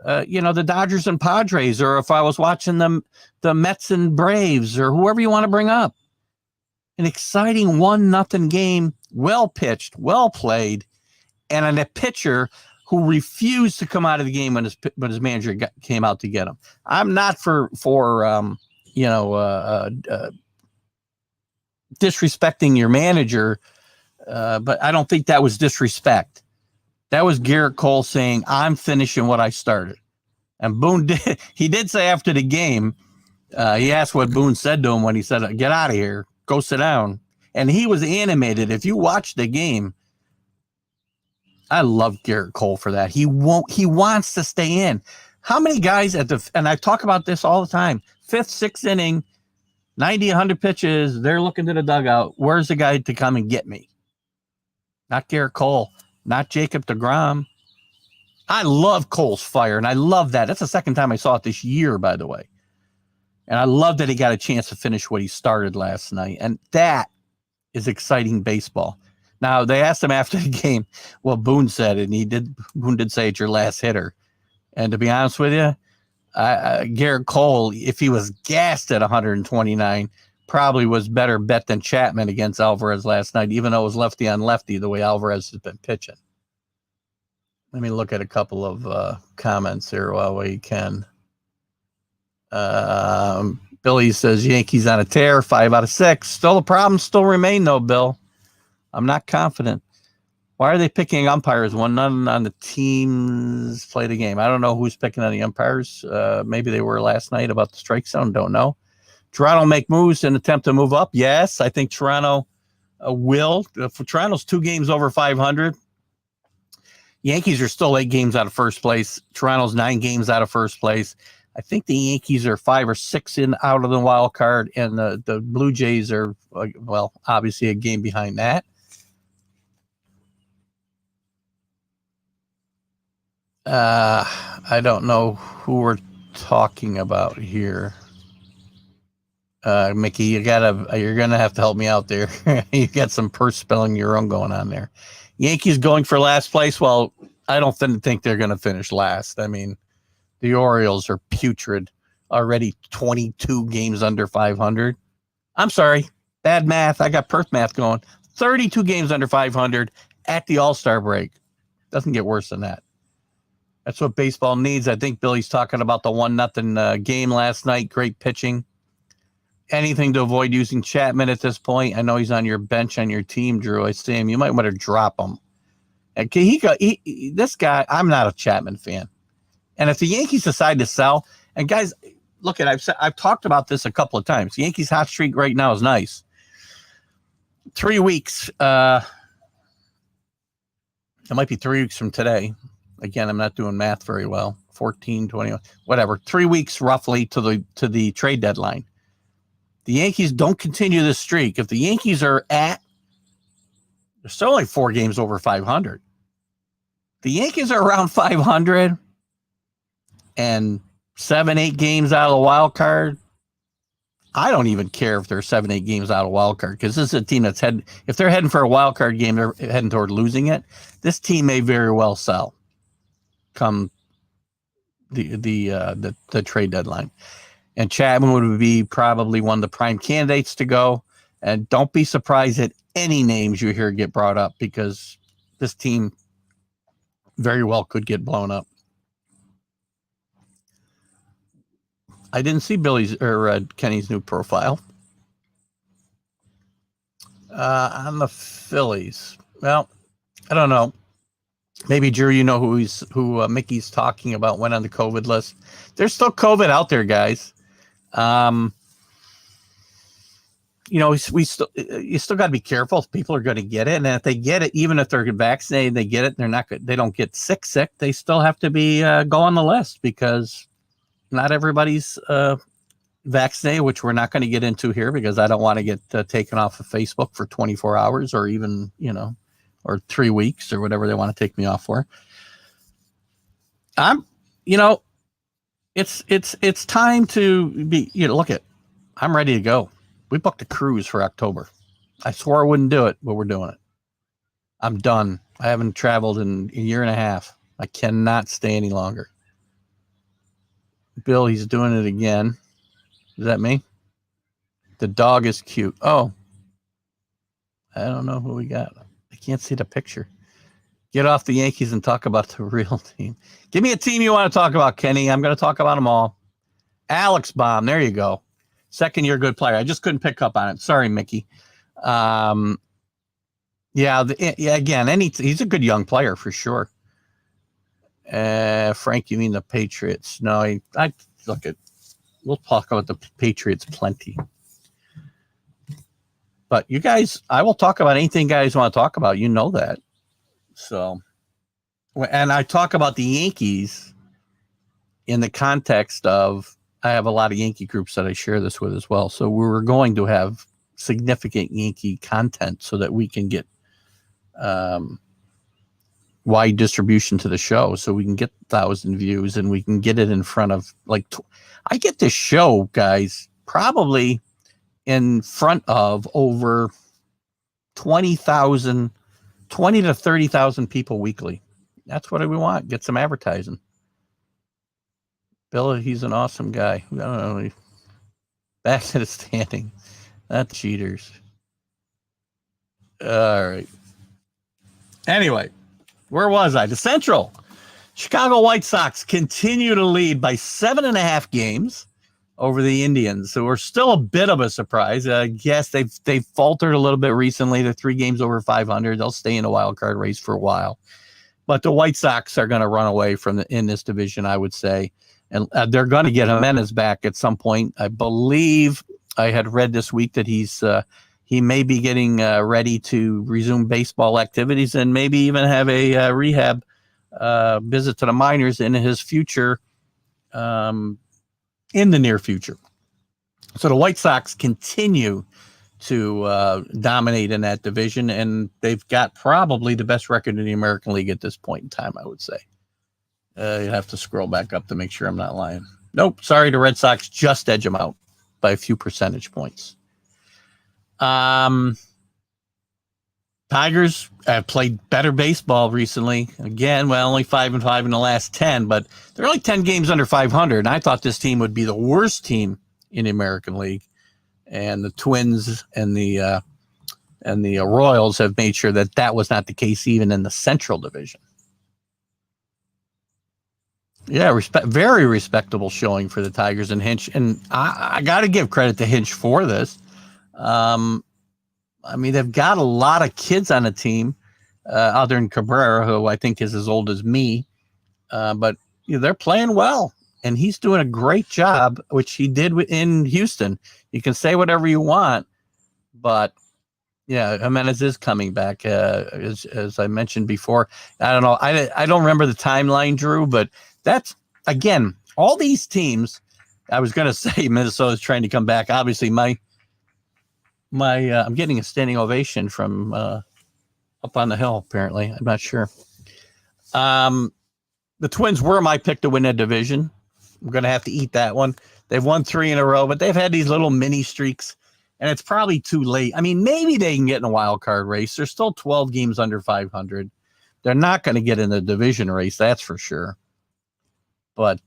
the Dodgers and Padres, or if I was watching the Mets and Braves, or whoever you want to bring up. An exciting 1-0 game, well pitched, well played, and a pitcher who refused to come out of the game when his manager came out to get him. I'm not for disrespecting your manager, but I don't think that was disrespect. That was Garrett Cole saying, I'm finishing what I started. And Boone did say after the game, he asked what Boone said to him when he said, get out of here, go sit down. And he was animated. If you watch the game, I love Garrett Cole for that. He wants to stay in. How many guys and I talk about this all the time, 5th, 6th inning, 90, 100 pitches, they're looking to the dugout. Where's the guy to come and get me? Not Garrett Cole, not Jacob deGrom. I love Cole's fire, and I love that. That's the second time I saw it this year, by the way. And I love that he got a chance to finish what he started last night. And that is exciting baseball. Now, they asked him after the game, well, Boone said it, and Boone did say it's your last hitter. And to be honest with you, Garrett Cole, if he was gassed at 129, probably was better bet than Chapman against Alvarez last night, even though it was lefty on lefty, the way Alvarez has been pitching. Let me look at a couple of comments here while we can. Billy says Yankees on a tear, 5 out of 6. Still a problem, still remain though, Bill. I'm not confident. Why are they picking umpires when none on the teams play the game? I don't know who's picking on the umpires. Maybe they were last night about the strike zone. Don't know. Toronto make moves and attempt to move up. Yes, I think Toronto will. For Toronto's 2 games over 500. Yankees are still 8 games out of first place. Toronto's 9 games out of first place. I think the Yankees are 5 or 6 out of the wild card, and the Blue Jays are, well, obviously a game behind that. I don't know who we're talking about here. Mickey, you're gonna have to help me out there. You got some purse spelling your own going on there. Yankees going for last place. Well, I don't think they're gonna finish last. I mean, the Orioles are putrid, already 22 games under 500. I'm sorry, bad math. I got Perth math going. 32 games under 500 at the All-Star break. Doesn't get worse than that. That's what baseball needs. I think Billy's talking about the 1-0 game last night. Great pitching. Anything to avoid using Chapman at this point. I know he's on your bench on your team, Drew. I see him. You might want to drop him. This guy, I'm not a Chapman fan. And if the Yankees decide to sell, and guys, look at, I've talked about this a couple of times. The Yankees hot streak right now is nice. 3 weeks. It might be 3 weeks from today. Again, I'm not doing math very well. 14, 21, whatever. 3 weeks roughly to the trade deadline. The Yankees don't continue this streak. If the Yankees are they're still only 4 games over 500. The Yankees are around 500 and 7-8 games out of the wild card. I don't even care if they're 7-8 games out of wild card, because this is a team that's if they're heading for a wild card game, they're heading toward losing it. This team may very well sell come the trade deadline. And Chapman would be probably one of the prime candidates to go. And don't be surprised at any names you hear get brought up, because this team very well could get blown up. I didn't see Billy's or Kenny's new profile on the Phillies. Well, I don't know. Maybe Drew, you know who Mickey's talking about, went on the COVID list. There's still COVID out there, guys. You still got to be careful. People are going to get it, and if they get it, even if they're vaccinated, they get it. They're not good. They don't get sick. They still have to be go on the list, because not everybody's vaccinated, which we're not going to get into here, because I don't want to get taken off of Facebook for 24 hours or even, or 3 weeks or whatever they want to take me off for. It's time to be, look at, I'm ready to go. We booked a cruise for October. I swore I wouldn't do it, but we're doing it. I'm done. I haven't traveled in a year and a half. I cannot stay any longer. Bill, he's doing it again. Is that me? The dog is cute. Oh, I don't know who we got. I can't see the picture. Get off the Yankees and talk about the real team. Give me a team you want to talk about, Kenny. I'm going to talk about them all. Alex Baum. There you go. Second-year good player. I just couldn't pick up on it. Sorry, Mickey. Again, he's a good young player for sure. Frank, you mean the Patriots? No, we'll talk about the Patriots plenty. But you guys, I will talk about anything guys want to talk about. You know that. So, and I talk about the Yankees in the context of I have a lot of Yankee groups that I share this with as well. So we're going to have significant Yankee content so that we can get wide distribution to the show, so we can get 1,000 views and we can get it in front of I get this show, guys, probably in front of over 20 to 30,000 people weekly. That's what we want. Get some advertising. Bill, he's an awesome guy. I don't know. Back to the standing. That's cheaters. All right. Anyway, where was I? The Central. Chicago White Sox continue to lead by 7.5 games over the Indians. So we're still a bit of a surprise. Yes, they've faltered a little bit recently. They're 3 games over 500. They'll stay in a wild card race for a while. But the White Sox are going to run away in this division, I would say. And they're going to get Jimenez back at some point. I believe I had read this week that he may be getting ready to resume baseball activities and maybe even have a rehab visit to the minors in his future, in the near future. So the White Sox continue to dominate in that division, and they've got probably the best record in the American League at this point in time, I would say. You have to scroll back up to make sure I'm not lying. Nope, sorry, the Red Sox just edge them out by a few percentage points. Tigers have played better baseball recently. Again, well, only 5-5 in the last 10, but they're only 10 games under 500. And I thought this team would be the worst team in the American League. And the Twins and the Royals have made sure that was not the case even in the Central Division. Yeah, very respectable showing for the Tigers and Hinch. And I got to give credit to Hinch for this. I mean, they've got a lot of kids on the team, other than Cabrera, who I think is as old as me. But they're playing well, and he's doing a great job, which he did in Houston. You can say whatever you want, but yeah, Jimenez is coming back, as I mentioned before. I don't know. I don't remember the timeline, Drew, but that's, again, all these teams. I was going to say Minnesota's trying to come back. Obviously, I'm getting a standing ovation from up on the hill, apparently. I'm not sure. The Twins were my pick to win that division. I'm going to have to eat that one. They've won 3 in a row, but they've had these little mini streaks, and it's probably too late. I mean, maybe they can get in a wild card race. They're still 12 games under 500. They're not going to get in the division race, that's for sure. But,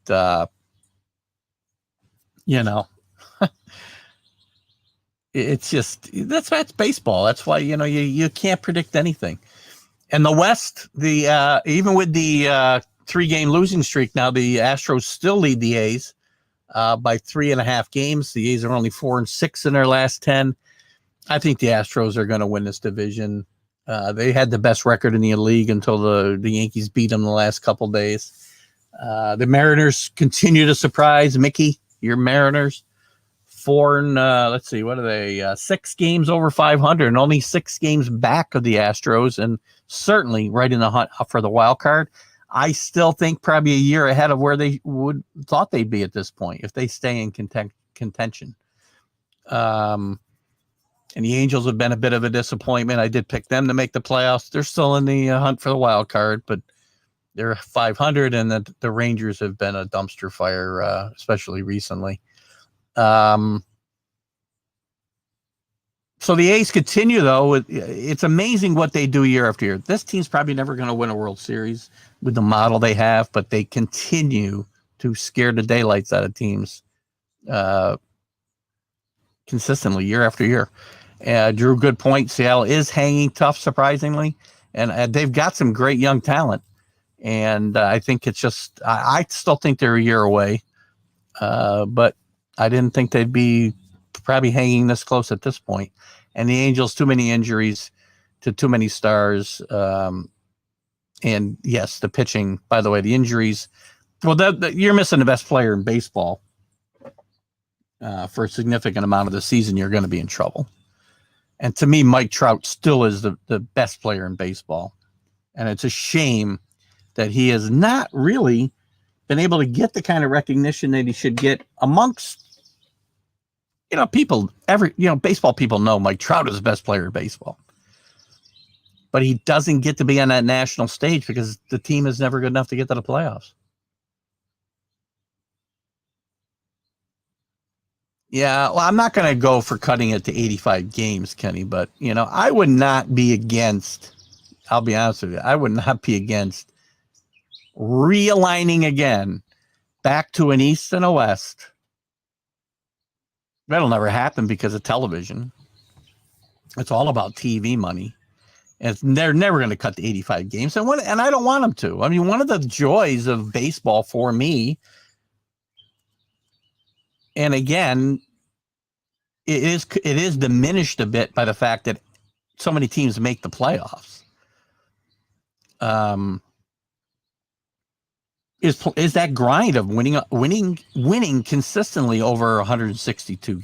it's just that's baseball. That's why you can't predict anything. And the West, even with the 3-game losing streak now, the Astros still lead the A's by 3.5 games. The A's are only 4-6 in their last 10. I think the Astros are going to win this division. They had the best record in the league until the Yankees beat them the last couple days. The Mariners continue to surprise. Mickey, your Mariners. 4 and let's see, what are they? 6 games over 500, and only 6 games back of the Astros, and certainly right in the hunt for the wild card. I still think probably a year ahead of where they thought they'd be at this point if they stay in contention. And the Angels have been a bit of a disappointment. I did pick them to make the playoffs. They're still in the hunt for the wild card, but they're 500, and the Rangers have been a dumpster fire, especially recently. So the A's continue, though. It's amazing what they do year after year. This team's probably never going to win a World Series with the model they have, but they continue to scare the daylights out of teams consistently year after year. Drew, good point. Seattle is hanging tough, surprisingly, and they've got some great young talent. And I think it's just I still think they're a year away, but I didn't think they'd be probably hanging this close at this point. And the Angels, too many injuries to too many stars. And yes, the pitching, by the way, the injuries. Well, you're missing the best player in baseball for a significant amount of the season. You're going to be in trouble. And to me, Mike Trout still is the best player in baseball. And it's a shame that he has not really been able to get the kind of recognition that he should get amongst, people. Baseball people know Mike Trout is the best player in baseball. But he doesn't get to be on that national stage because the team is never good enough to get to the playoffs. Yeah, well, I'm not going to go for cutting it to 85 games, Kenny, but, I would not be against, I'll be honest with you, I would not be against realigning again back to an East and a West. That'll never happen because of television. It's all about TV money. And they're never going to cut to 85 games. And I don't want them to. I mean, one of the joys of baseball for me, and again, it is diminished a bit by the fact that so many teams make the playoffs. Is that grind of winning consistently over 162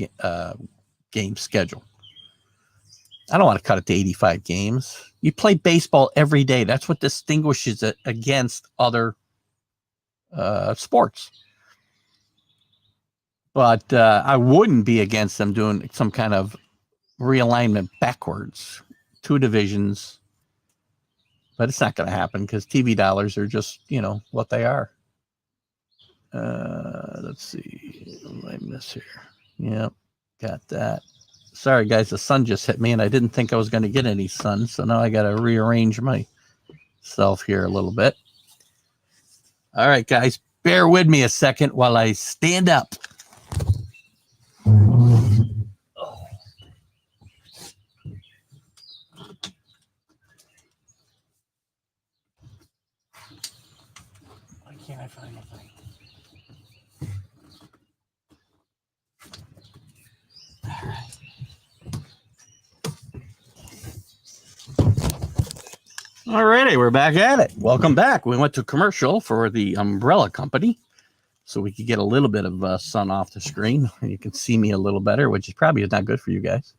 game schedule. I don't want to cut it to 85 games. You play baseball every day. That's what distinguishes it against other sports. But I wouldn't be against them doing some kind of realignment backwards, 2 divisions. But it's not going to happen because TV dollars are just, what they are. Let's see. What did I miss here? Yep, got that. Sorry, guys, the sun just hit me, and I didn't think I was going to get any sun, so now I got to rearrange myself here a little bit. All right, guys, bear with me a second while I stand up. Why can't I find my thing? All right. All righty, we're back at it. Welcome back. We went to commercial for the umbrella company so we could get a little bit of sun off the screen. And you can see me a little better, which is probably not good for you guys.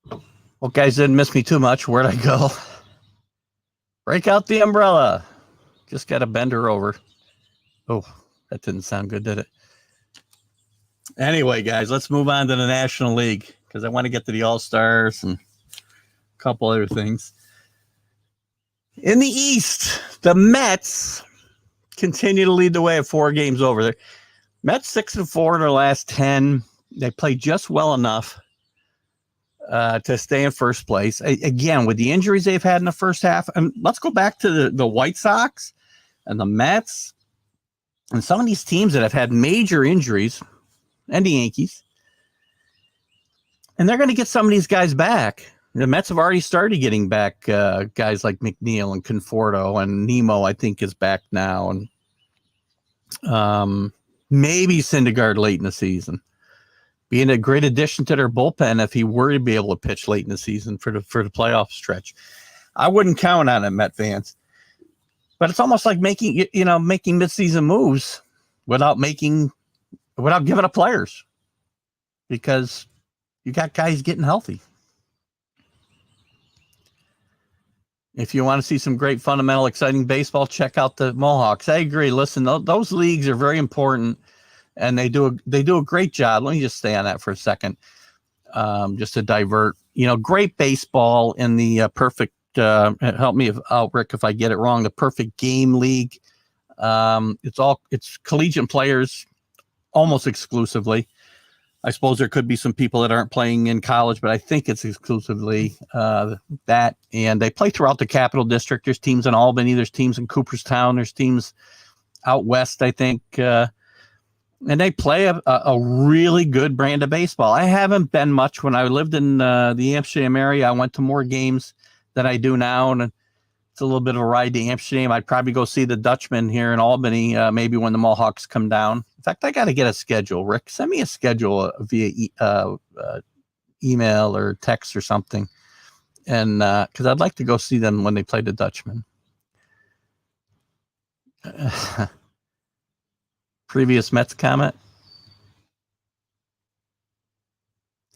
Well, guys didn't miss me too much. Where'd I go? Break out the umbrella. Just got to bend her over. Oh, that didn't sound good, did it? Anyway, guys, let's move on to the National League because I want to get to the All-Stars and a couple other things. In the East, the Mets continue to lead the way at 4 games over. There, Mets 6-4 in their last 10. They play just well enough to stay in first place. Again, with the injuries they've had in the first half, and let's go back to the White Sox and the Mets and some of these teams that have had major injuries, and the Yankees. And they're going to get some of these guys back. The Mets have already started getting back guys like McNeil and Conforto, and Nemo, I think, is back now. And maybe Syndergaard late in the season. Being a great addition to their bullpen if he were to be able to pitch late in the season for the playoff stretch. I wouldn't count on it, Met fans. But it's almost like making midseason moves without giving up players, because you got guys getting healthy. If you want to see some great, fundamental, exciting baseball, check out the Mohawks. I agree. Listen, those leagues are very important, and they do a great job. Let me just stay on that for a second, just to divert. Great baseball in the perfect. Help me out, Rick, if I get it wrong. The perfect game league. It's collegiate players almost exclusively. I suppose there could be some people that aren't playing in college, but I think it's exclusively that. And they play throughout the Capital District. There's teams in Albany. There's teams in Cooperstown. There's teams out west, I think. And they play a really good brand of baseball. I haven't been much. When I lived in the Amsterdam area, I went to more games than I do now. And it's a little bit of a ride to Amsterdam. I'd probably go see the Dutchman here in Albany, maybe when the Mohawks come down. In fact, I got to get a schedule. Rick, send me a schedule via email or text or something, and because I'd like to go see them when they play the Dutchman. Previous Mets comment?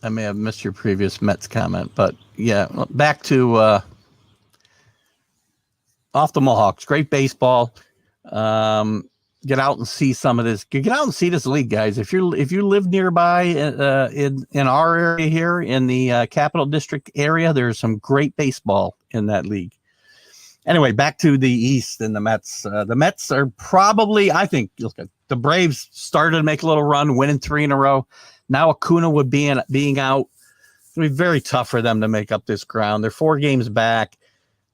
I may have missed your previous Mets comment, but yeah, back to off the Mohawks. Great baseball. Get out and see some of this. Get out and see this league, guys. If you live nearby in our area here in the Capital District area, there's some great baseball in that league. Anyway, back to the East and the Mets. The Mets are probably, I think, look at the Braves started to make a little run, winning 3 in a row. Now Acuna would being out. It's going to be very tough for them to make up this ground. They're 4 games back,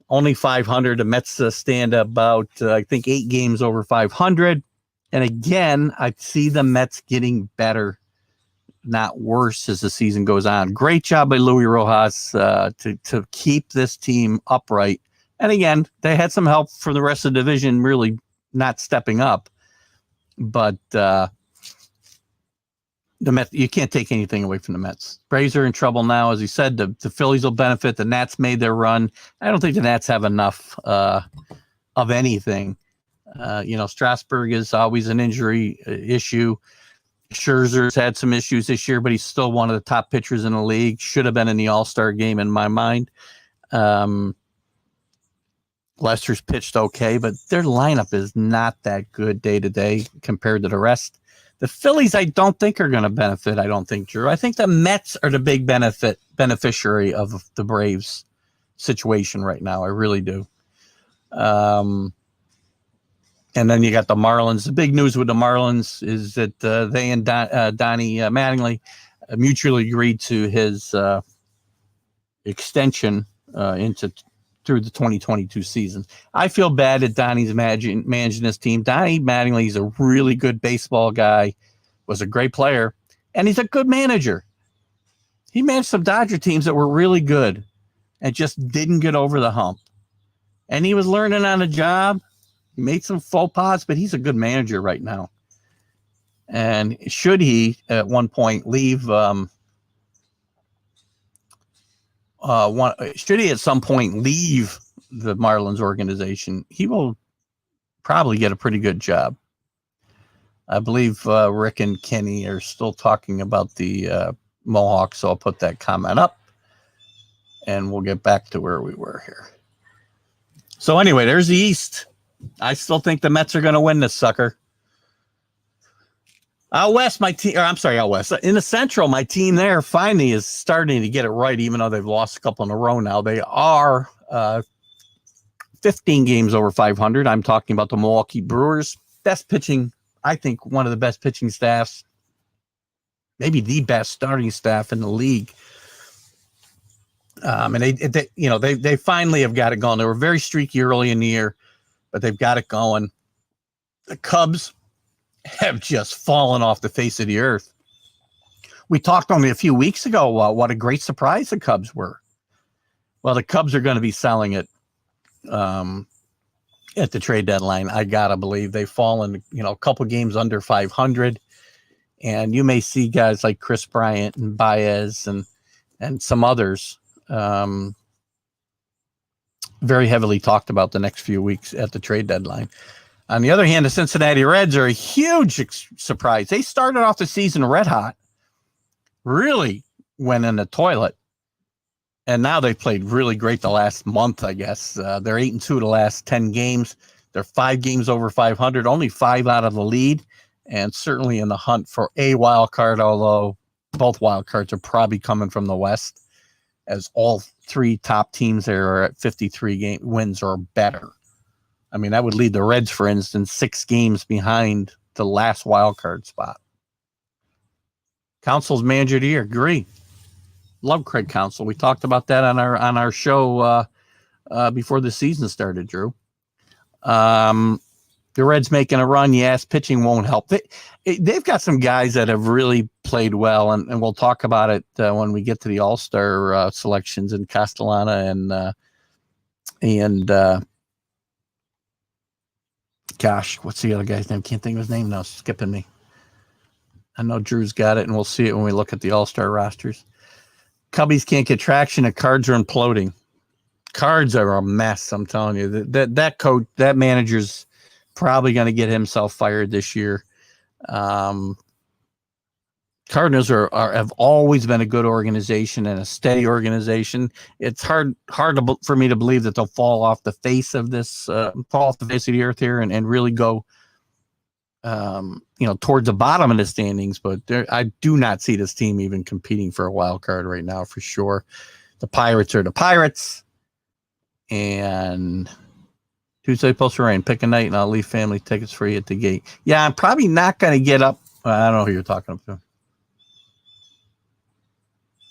only 500. The Mets stand about, I think, 8 games over 500. And again, I see the Mets getting better, not worse as the season goes on. Great job by Luis Rojas to keep this team upright. And again, they had some help from the rest of the division really not stepping up. But the Mets, you can't take anything away from the Mets. Braves are in trouble now. As you said, the Phillies will benefit. The Nats made their run. I don't think the Nats have enough of anything. Strasburg is always an injury issue. Scherzer's had some issues this year, but he's still one of the top pitchers in the league. Should have been in the All-Star game in my mind. Lester's pitched okay, but their lineup is not that good day to day compared to the rest. The Phillies, I don't think, are going to benefit. I don't think, Drew. I think the Mets are the big beneficiary of the Braves situation right now. I really do. And then you got the Marlins. The big news with the Marlins is that they and Donnie Mattingly mutually agreed to his extension through the 2022 season. I feel bad that Donnie's managing this team. Donnie Mattingly is a really good baseball guy, was a great player, and he's a good manager. He managed some Dodger teams that were really good and just didn't get over the hump. And he was learning on the job. He made some faux pas, but he's a good manager right now. And should he at one point leave, should he at some point leave the Marlins organization, he will probably get a pretty good job. I believe Rick and Kenny are still talking about the Mohawks, so I'll put that comment up, and we'll get back to where we were here. So anyway, there's the East. I still think the Mets are going to win this sucker. Out West, out West. In the Central, my team there finally is starting to get it right, even though they've lost a couple in a row now. They are 15 games over 500. I'm talking about the Milwaukee Brewers. Best pitching, I think one of the best pitching staffs, maybe the best starting staff in the league. And they finally have got it going. They were very streaky early in the year, but they've got it going. The Cubs have just fallen off the face of the earth. We talked only a few weeks ago what a great surprise the Cubs were. Well, the Cubs are going to be selling it at the trade deadline. I gotta believe they've fallen, a couple games under 500, and you may see guys like Chris Bryant and Baez and some others very heavily talked about the next few weeks at the trade deadline. On the other hand, the Cincinnati Reds are a huge surprise. They started off the season red hot, really went in the toilet, and now they played really great the last month, I guess. They're 8-2 the last 10 games. They're 5 games over 500, only 5 out of the lead, and certainly in the hunt for a wild card, although both wild cards are probably coming from the West, as all 3 top teams there are at 53 wins or better. I mean, that would lead the Reds, for instance, 6 games behind the last wild card spot. Council's manager of the year, agree. Love Craig Counsell. We talked about that on our show before the season started, Drew. The Reds making a run, yes. Pitching won't help. They've got some guys that have really played well, and we'll talk about it when we get to the All-Star selections in Castellana and gosh, what's the other guy's name? Can't think of his name now. It's skipping me. I know Drew's got it, and we'll see it when we look at the All-Star rosters. Cubbies can't get traction. The Cards are imploding. Cards are a mess, I'm telling you. That coach, that manager's probably going to get himself fired this year. Cardinals have always been a good organization and a steady organization. It's hard for me to believe that they'll fall off the face of the earth here and really go, towards the bottom of the standings. But I do not see this team even competing for a wild card right now for sure. The Pirates are the Pirates, and Tuesday supposed to rain. Pick a night and I'll leave family tickets for you at the gate. Yeah, I'm probably not going to get up. I don't know who you're talking to.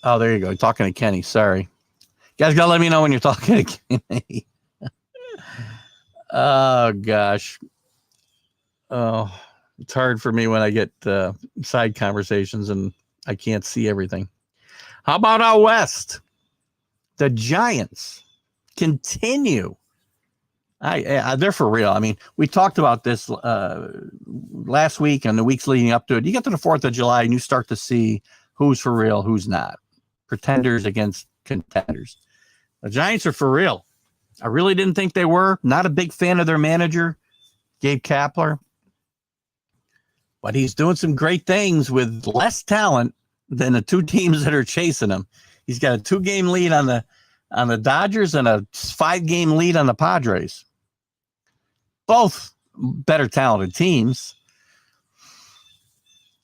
Oh, there you go. You're talking to Kenny. Sorry. You guys got to let me know when you're talking to Kenny. Oh, gosh. Oh, it's hard for me when I get side conversations and I can't see everything. How about out west? The Giants continue. They're for real. I mean, we talked about this last week and the weeks leading up to it. You get to the 4th of July and you start to see who's for real, who's not. Pretenders against contenders. The Giants are for real. I really didn't think they were. Not a big fan of their manager, Gabe Kapler. But he's doing some great things with less talent than the two teams that are chasing him. He's got a 2-game lead on the Dodgers and a 5-game lead on the Padres. Both better talented teams.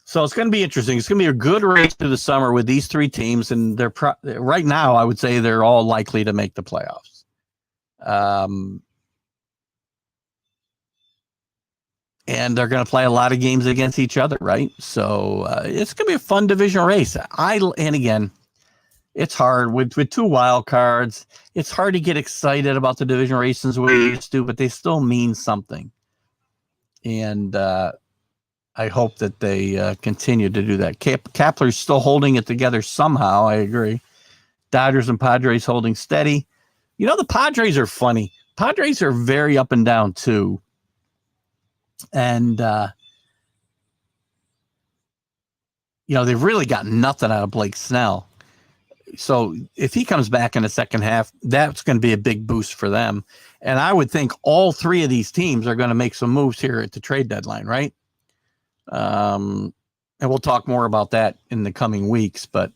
So it's going to be interesting. It's going to be a good race through the summer with these 3 teams, and they're right now, I would say they're all likely to make the playoffs. And they're going to play a lot of games against each other, right? So it's going to be a fun division race. And again, it's hard with 2 wild cards. It's hard to get excited about the division races the way you used to, but they still mean something. And I hope that they continue to do that. Kapler's still holding it together somehow. I agree. Dodgers and Padres holding steady. The Padres are funny. Padres are very up and down too. And, they've really got nothing out of Blake Snell. So if he comes back in the second half, that's going to be a big boost for them. And I would think all 3 of these teams are going to make some moves here at the trade deadline, right? And we'll talk more about that in the coming weeks, but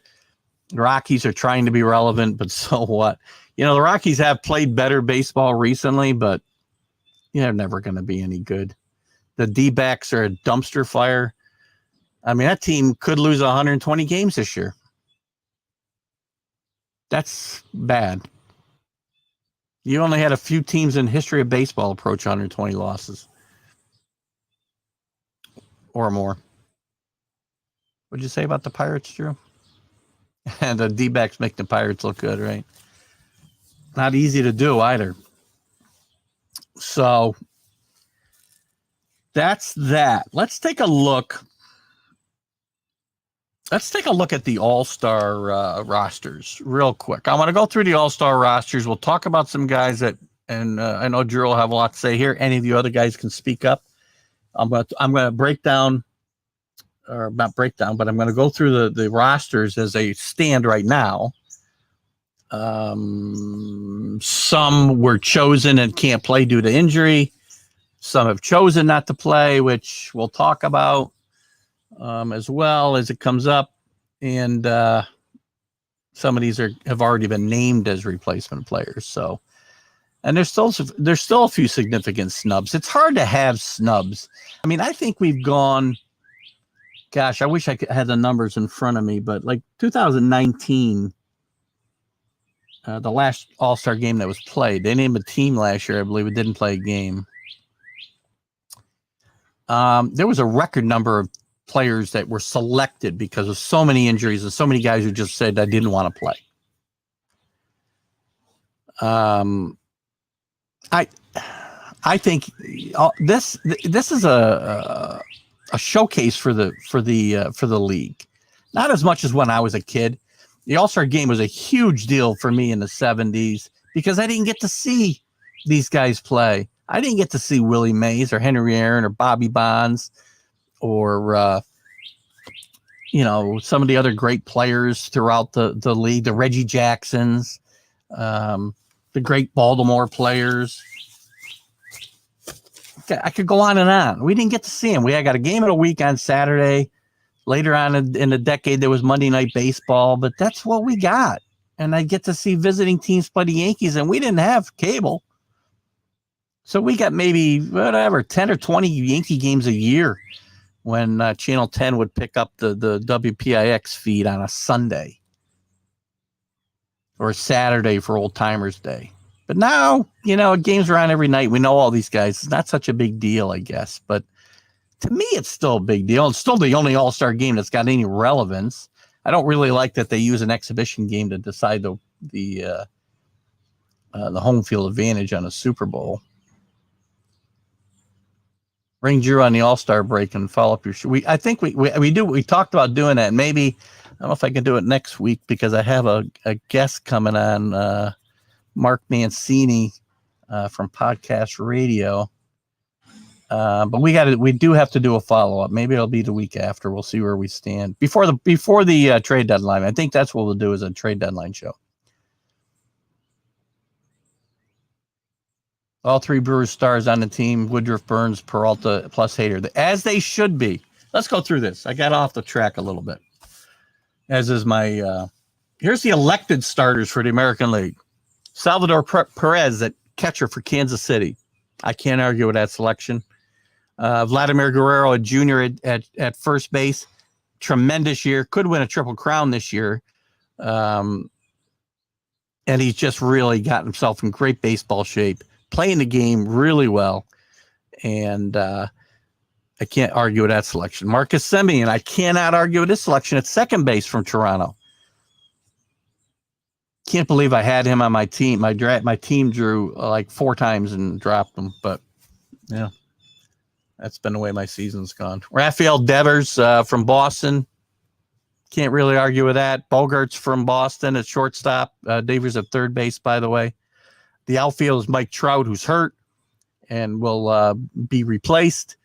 the Rockies are trying to be relevant, but so what? The Rockies have played better baseball recently, but they're never going to be any good. The D-backs are a dumpster fire. I mean, that team could lose 120 games this year. That's bad. You only had a few teams in history of baseball approach 120 losses. Or more. What'd you say about the Pirates, Drew? And the D-backs make the Pirates look good, right? Not easy to do either. So that's that. Let's take a look. Let's take a look at the All-Star rosters real quick. I want to go through the All-Star rosters. We'll talk about some guys and I know Drew will have a lot to say here. Any of you other guys can speak up. I'm going to break down, or not break down, but I'm going to go through the rosters as they stand right now. Some were chosen and can't play due to injury. Some have chosen not to play, which we'll talk about as well as it comes up. And some of these have already been named as replacement players. So, and there's still a few significant snubs. It's hard to have snubs. I mean, I think we've gone, gosh, I wish I had the numbers in front of me, but like 2019, the last All-Star game that was played, they named a team last year, I believe it didn't play a game. There was a record number of players that were selected because of so many injuries and so many guys who just said I didn't want to play. I think this is a showcase for the league. Not as much as when I was a kid. The All-Star game was a huge deal for me in the 70s because I didn't get to see these guys play. I didn't get to see Willie Mays or Henry Aaron or Bobby Bonds or some of the other great players throughout the league, the Reggie Jacksons, the great Baltimore players. I could go on and on. We didn't get to see them. I got a game of the week on Saturday. Later on in the decade, there was Monday Night Baseball, but that's what we got. And I get to see visiting teams play the Yankees, and we didn't have cable. So we got maybe, 10 or 20 Yankee games a year when Channel 10 would pick up the WPIX feed on a Sunday or a Saturday for Old Timers Day. But now, games are on every night. We know all these guys. It's not such a big deal, I guess. But to me, it's still a big deal. It's still the only All-Star game that's got any relevance. I don't really like that they use an exhibition game to decide the home field advantage on a Super Bowl. Bring Drew on the All-Star break and follow up your show. I think we do. We talked about doing that. And maybe, I don't know if I can do it next week because I have a guest coming on, Mark Mancini from Podcast Radio. But we do have to do a follow-up. Maybe it'll be the week after. We'll see where we stand before the trade deadline. I think that's what we'll do, is a trade deadline show. All three Brewers stars on the team: Woodruff, Burns, Peralta, plus Hader, as they should be. Let's go through this. I got off the track a little bit. As is my here's the elected starters for the American League. Salvador Perez at catcher for Kansas City. I can't argue with that selection. Vladimir Guerrero, a junior at first base. Tremendous year. Could win a Triple Crown this year. And he's just really gotten himself in great baseball shape, playing the game really well. And I can't argue with that selection. Marcus Semien, I cannot argue with this selection at second base from Toronto. Can't believe I had him on my team. My team drew like 4 times and dropped him, but yeah, that's been the way my season's gone. Rafael Devers from Boston. Can't really argue with that. Bogarts from Boston at shortstop. Devers at third base, by the way. The outfield is Mike Trout, who's hurt and will be replaced.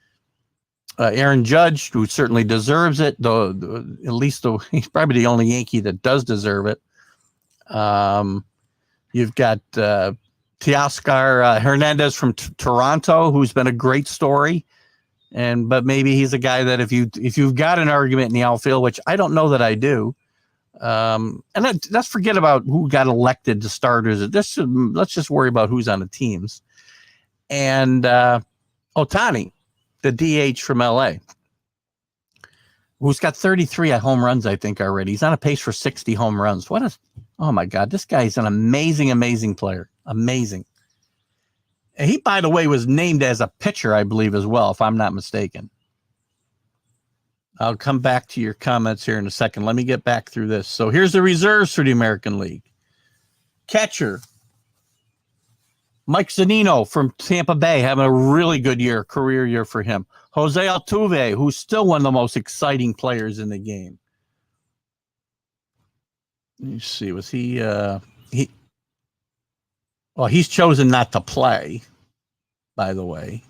Aaron Judge, who certainly deserves it, though he's probably the only Yankee that does deserve it. You've got Teoscar Hernandez from Toronto, who's been a great story, but maybe he's a guy that if you've got an argument in the outfield, which I don't know that I do, and let's forget about who got elected to starters. Let's just worry about who's on the teams. And Ohtani, the DH from LA, who's got 33 home runs, I think, already. He's on a pace for 60 home runs. Oh my God, this guy is an amazing, amazing player. Amazing. And he, by the way, was named as a pitcher, I believe, as well, if I'm not mistaken. I'll come back to your comments here in a second. Let me get back through this. So here's the reserves for the American League. Catcher, Mike Zunino from Tampa Bay, having a really good year, career year for him. Jose Altuve, who's still one of the most exciting players in the game. Let me see, was he's chosen not to play, by the way.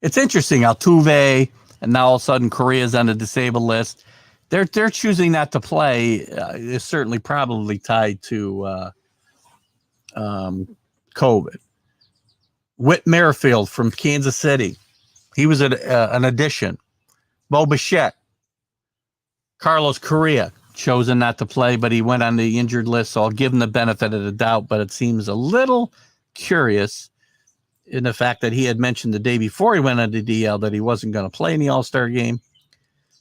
It's interesting, Altuve, and now all of a sudden Correa's on the disabled list. They're choosing not to play is certainly probably tied to COVID. Whit Merrifield from Kansas City. He was an addition. Bo Bichette. Carlos Correa, chosen not to play, but he went on the injured list, so I'll give him the benefit of the doubt, but it seems a little curious in the fact that he had mentioned the day before he went on the DL that he wasn't going to play in the All-Star game.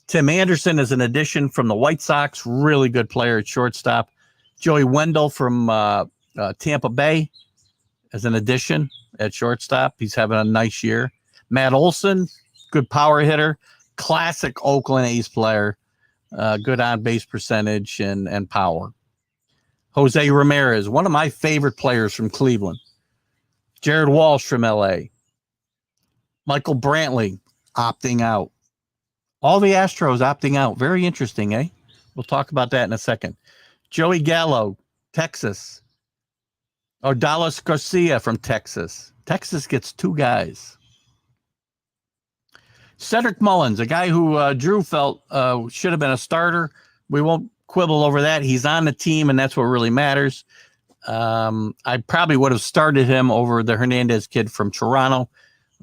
Tim Anderson is an addition from the White Sox, really good player at shortstop. Joey Wendell from Tampa Bay as an addition at shortstop. He's having a nice year. Matt Olson, good power hitter, classic Oakland A's player, good on-base percentage and power. Jose Ramirez, one of my favorite players from Cleveland. Jared Walsh from L.A. Michael Brantley opting out. All the Astros opting out. Very interesting, eh? We'll talk about that in a second. Joey Gallo, Texas. Dallas Garcia from Texas. Texas gets 2 guys. Cedric Mullins, a guy who Drew felt should have been a starter. We won't quibble over that. He's on the team, and that's what really matters. I probably would have started him over the Hernandez kid from Toronto,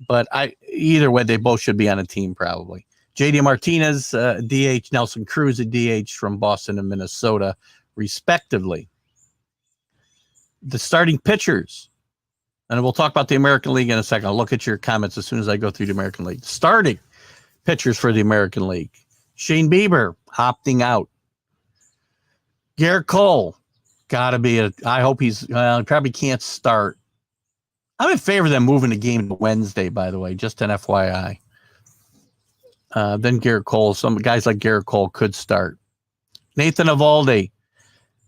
but either way, they both should be on a team probably. JD Martinez, DH, Nelson Cruz, a DH from Boston and Minnesota, respectively. The starting pitchers, and we'll talk about the American League in a second. I'll look at your comments as soon as I go through the American League. Starting pitchers for the American League. Shane Bieber, opting out. Garrett Cole, gotta be I hope he probably can't start. I'm in favor of them moving the game to Wednesday, by the way, just an FYI. Then Garrett Cole, some guys like Garrett Cole could start. Nathan Eovaldi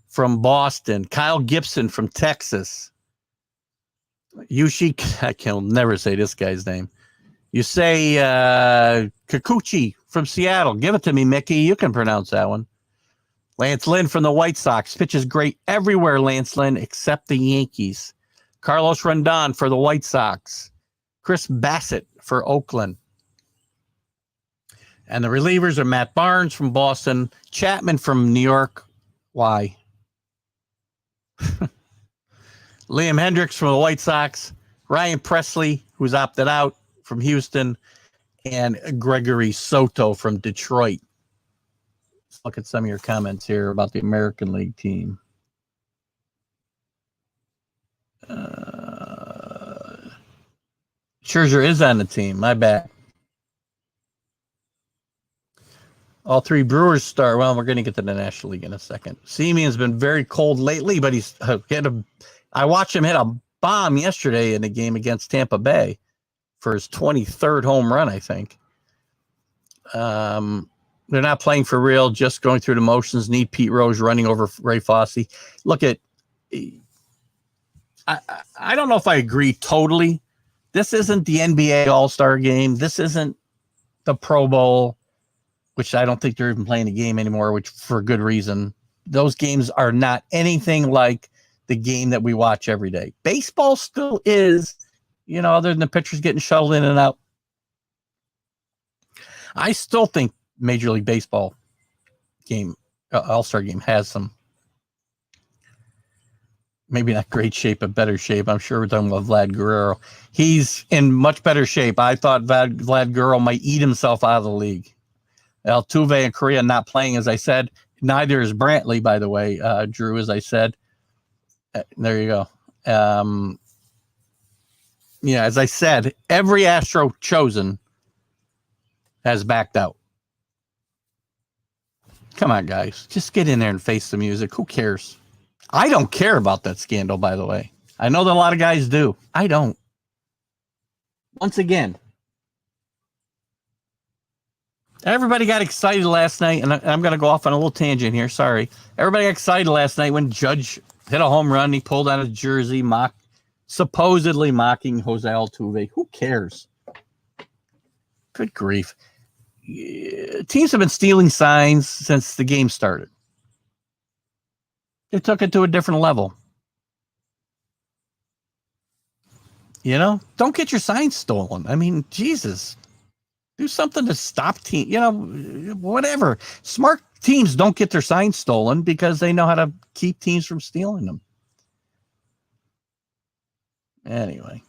from Boston. Kyle Gibson from Texas. I can never say this guy's name. You say Kikuchi from Seattle. Give it to me, Mickey. You can pronounce that one. Lance Lynn from the White Sox. Pitches great everywhere, Lance Lynn, except the Yankees. Carlos Rondon for the White Sox. Chris Bassett for Oakland. And the relievers are Matt Barnes from Boston. Chapman from New York. Why? Liam Hendricks from the White Sox. Ryan Presley, who's opted out, from Houston. And Gregory Soto from Detroit. Let's look at some of your comments here about the American League team. Scherzer is on the team. My bad. All three Brewers start. Well, we're going to get to the National League in a second. Simeon's been very cold lately, but I watched him hit a bomb yesterday in a game against Tampa Bay for his 23rd home run, I think. They're not playing for real, just going through the motions. Need Pete Rose running over Ray Fosse. Look at, I don't know if I agree totally. This isn't the NBA All-Star game. This isn't the Pro Bowl, which I don't think they're even playing a game anymore, which for good reason. Those games are not anything like the game that we watch every day. Baseball still is, other than the pitchers getting shuttled in and out. I still think Major League Baseball game, All-Star game, has some, maybe not great shape, but better shape. I'm sure we're talking about Vlad Guerrero. He's in much better shape. I thought Vlad Guerrero might eat himself out of the league. Altuve and Correa not playing, as I said. Neither is Brantley, by the way, Drew, as I said. There you go. As I said, every Astro chosen has backed out. Come on, guys. Just get in there and face the music. Who cares? I don't care about that scandal, by the way. I know that a lot of guys do. I don't. Once again, everybody got excited last night, and I'm going to go off on a little tangent here. Sorry. Everybody got excited last night when Judge hit a home run. He pulled out his jersey, supposedly mocking Jose Altuve. Who cares? Good grief. Teams have been stealing signs since the game started. They took it to a different level. Don't get your signs stolen. I mean, Jesus. Do something to stop whatever. Smart teams don't get their signs stolen because they know how to keep teams from stealing them. Anyway.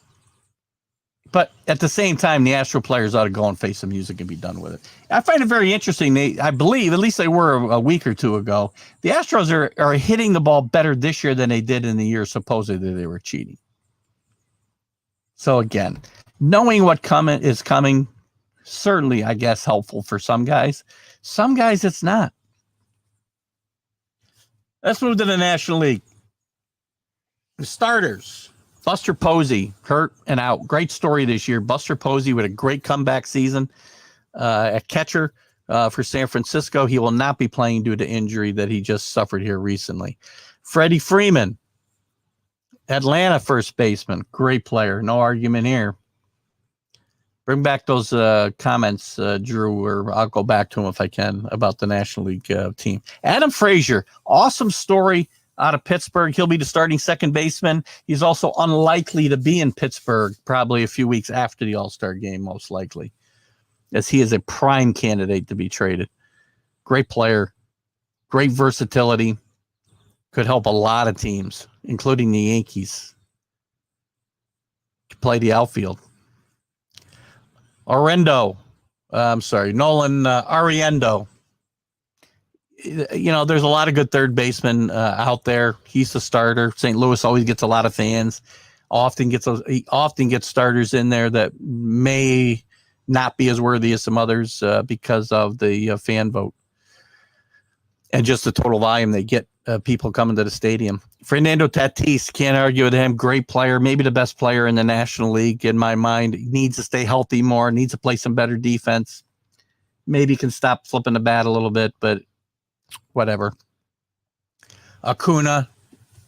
But at the same time, the Astro players ought to go and face the music and be done with it. I find it very interesting. I believe, at least they were a week or two ago, the Astros are hitting the ball better this year than they did in the year supposedly they were cheating. So again, knowing what is coming, certainly, I guess, helpful for some guys. Some guys, it's not. Let's move to the National League. The starters. Buster Posey, hurt and out. Great story this year. Buster Posey with a great comeback season at catcher for San Francisco. He will not be playing due to injury that he just suffered here recently. Freddie Freeman, Atlanta first baseman. Great player. No argument here. Bring back those comments, Drew, or I'll go back to them if I can, about the National League team. Adam Frazier, awesome story out of Pittsburgh. He'll be the starting second baseman. He's also unlikely to be in Pittsburgh probably a few weeks after the All-Star game, most likely, as he is a prime candidate to be traded. Great player, great versatility, could help a lot of teams, including the Yankees, to play the outfield. Orendo, I'm sorry, Nolan Ariendo. There's a lot of good third basemen out there. He's the starter. St. Louis always gets a lot of fans. He often gets starters in there that may not be as worthy as some others because of the fan vote and just the total volume they get people coming to the stadium. Fernando Tatis, can't argue with him. Great player, maybe the best player in the National League in my mind. He needs to stay healthy more, needs to play some better defense. Maybe can stop flipping the bat a little bit, but whatever. Acuna,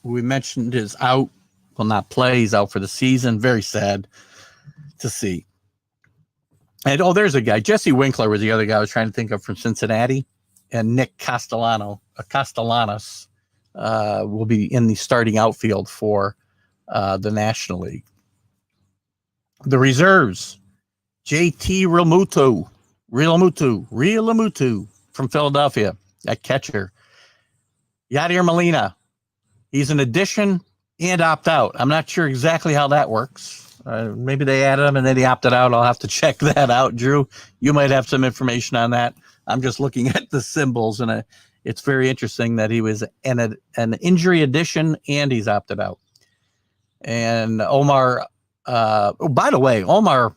who we mentioned, is out, will not play. He's out for the season. Very sad to see. And there's a guy. Jesse Winkler was the other guy I was trying to think of from Cincinnati. And Nick Castellanos will be in the starting outfield for the National League. The reserves, JT Realmuto from Philadelphia, that catcher. Yadier Molina, he's an addition and opt out. I'm not sure exactly how that works. Maybe they added him and then he opted out. I'll have to check that out. Drew, you might have some information on that. I'm just looking at the symbols, and it's very interesting that he was an injury addition and he's opted out. And Omar, by the way, Omar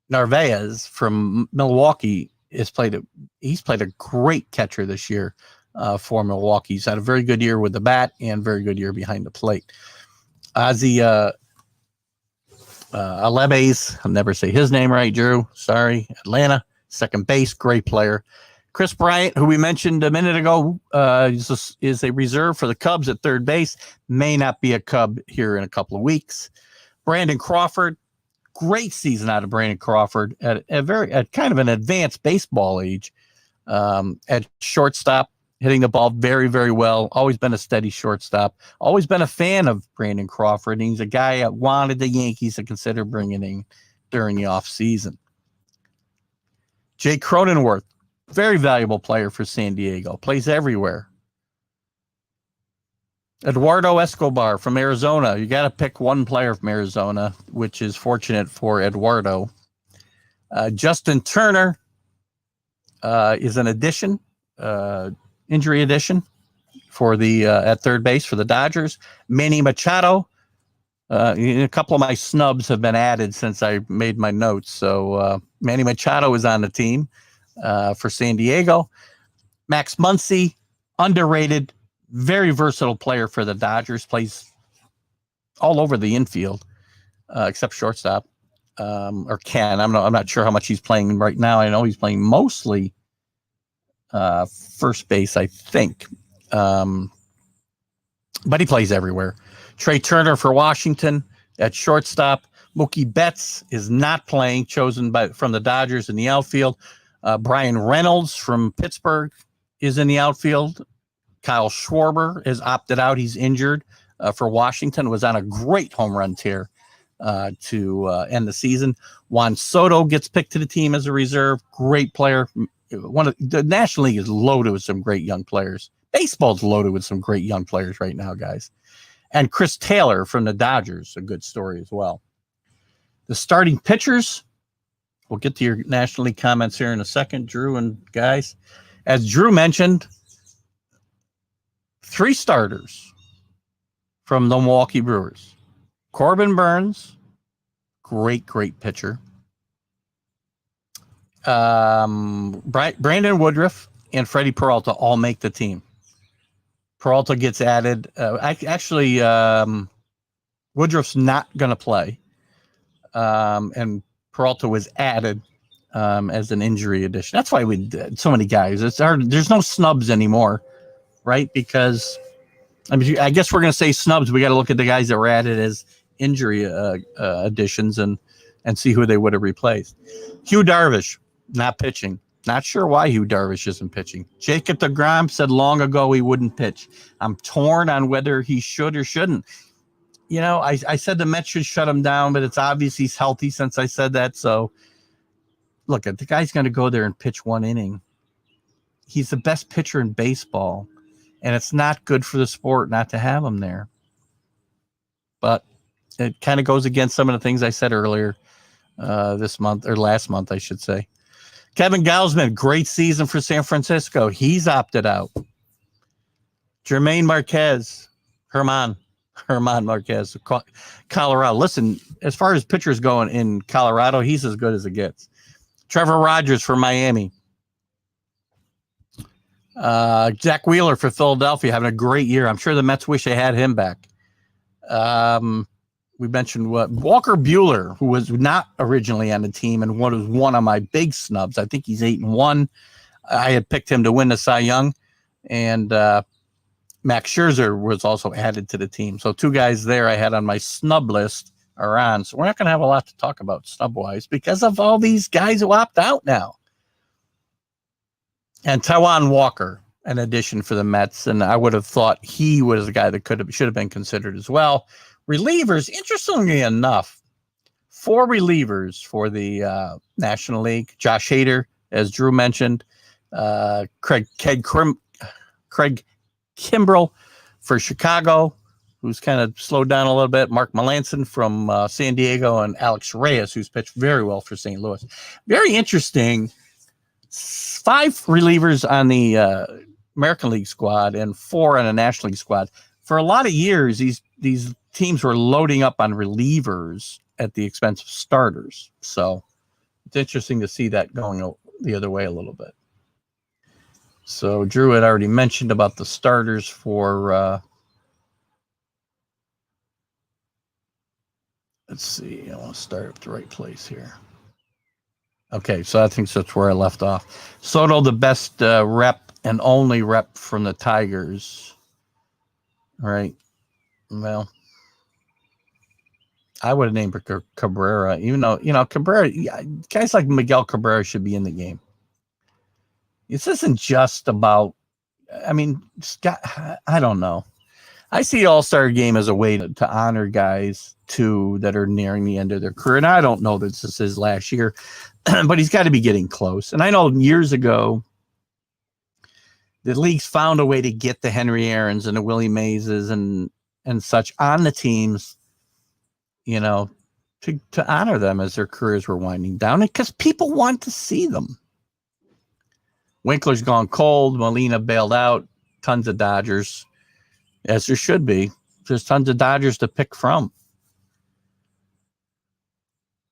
Narvaez from Milwaukee he's played a great catcher this year for Milwaukee. He's had a very good year with the bat and very good year behind the plate. Ozzy Alebes, I'll never say his name right, Drew. Sorry. Atlanta, second base, great player. Chris Bryant, who we mentioned a minute ago, is a reserve for the Cubs at third base. May not be a Cub here in a couple of weeks. Brandon Crawford, great season out of Brandon Crawford at kind of an advanced baseball age. At shortstop, hitting the ball very, very well. Always been a steady shortstop. Always been a fan of Brandon Crawford. He's a guy that wanted the Yankees to consider bringing in during the offseason. Jake Cronenworth, very valuable player for San Diego. Plays everywhere. Eduardo Escobar from Arizona. You got to pick one player from Arizona, which is fortunate for Eduardo. Justin Turner is an addition, injury addition for the at third base for the Dodgers. Manny Machado. A couple of my snubs have been added since I made my notes. So Manny Machado is on the team for San Diego. Max Muncy, underrated, very versatile player for the Dodgers. Plays all over the infield except shortstop or can. I'm not sure how much he's playing right now. I know he's playing mostly first base, I think. But he plays everywhere. Trey Turner for Washington at shortstop. Mookie Betts is not playing, chosen from the Dodgers in the outfield. Brian Reynolds from Pittsburgh is in the outfield. Kyle Schwarber is opted out. He's injured for Washington. Was on a great home run tear to end the season. Juan Soto gets picked to the team as a reserve. Great player. The National League is loaded with some great young players. Baseball's loaded with some great young players right now, guys. And Chris Taylor from the Dodgers, a good story as well. The starting pitchers, we'll get to your National League comments here in a second, Drew and guys. As Drew mentioned, 3 starters from the Milwaukee Brewers. Corbin Burns, great pitcher. Brandon Woodruff and Freddie Peralta all make the team. Peralta gets added. Woodruff's not going to play. And Peralta was added as an injury addition. That's why we did so many guys. It's hard. There's no snubs anymore, right? Because I guess we're going to say snubs. We got to look at the guys that were added as injury additions and see who they would have replaced. Hugh Darvish, not pitching. Not sure why Hugh Darvish isn't pitching. Jacob deGrom said long ago he wouldn't pitch. I'm torn on whether he should or shouldn't. I said the Mets should shut him down, but it's obvious he's healthy since I said that. So, look, the guy's going to go there and pitch 1 inning. He's the best pitcher in baseball, and it's not good for the sport not to have him there. But it kind of goes against some of the things I said earlier. this month, or last month, I should say. Kevin Gausman, great season for San Francisco. He's opted out. Germain Marquez, Herman Marquez, Colorado. Listen, as far as pitchers going in Colorado, he's as good as it gets. Trevor Rogers for Miami. Zach Wheeler for Philadelphia, having a great year. I'm sure the Mets wish they had him back. We mentioned Walker Buehler, who was not originally on the team and was one of my big snubs. I think he's 8-1. I had picked him to win the Cy Young, and Max Scherzer was also added to the team. So two guys there I had on my snub list are on. So we're not going to have a lot to talk about snub-wise because of all these guys who opt out now. And Taijuan Walker, an addition for the Mets, and I would have thought he was a guy that should have been considered as well. Relievers, interestingly enough, 4 relievers for the National League. Josh Hader, as Drew mentioned, Craig Kimbrell for Chicago, who's kind of slowed down a little bit. Mark Melancon from San Diego, and Alex Reyes, who's pitched very well for St. Louis. Very interesting. 5 relievers on the American League squad and 4 on the National League squad. For a lot of years, these teams were loading up on relievers at the expense of starters. So it's interesting to see that going the other way a little bit. So Drew had already mentioned about the starters for, let's see, I want to start at the right place here. Okay, so I think that's where I left off. Soto, the best rep and only rep from the Tigers. All right. Well, I would have named Cabrera, even though, Cabrera, guys like Miguel Cabrera should be in the game. This isn't just about, I don't know. I see All-Star Game as a way to honor guys, too, that are nearing the end of their career. And I don't know that this is his last year, but he's got to be getting close. And I know years ago, the leagues found a way to get the Henry Aarons and the Willie Mazes and such on the teams, to honor them as their careers were winding down, because people want to see them. Winkler's gone cold. Molina bailed out. Tons of Dodgers, as there should be. There's tons of Dodgers to pick from.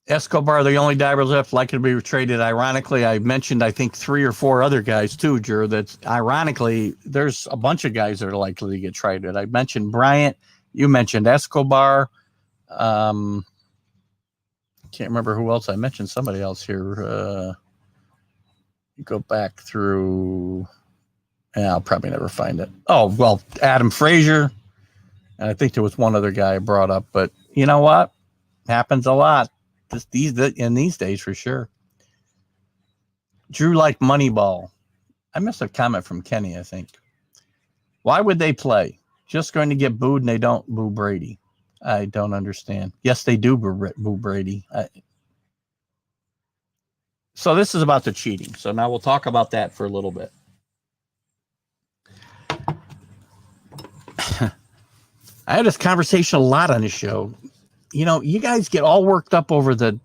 Escobar, the only Dodgers left likely to be traded. Ironically, I mentioned, I think, 3 or 4 other guys too, Drew. That's ironically, there's a bunch of guys that are likely to get traded. I mentioned Bryant. You mentioned Escobar. Can't remember who else. I mentioned somebody else here. Go back through. I'll probably never find it. Oh, well, Adam Frazier. And I think there was one other guy I brought up, but you know what? Happens a lot. In these days, for sure. Drew like Moneyball. I missed a comment from Kenny, I think. Why would they play? Just going to get booed and they don't boo Brady. I don't understand. Yes, they do boo Brady. So this is about the cheating. So now we'll talk about that for a little bit. I had this conversation a lot on the show. You guys get all worked up over the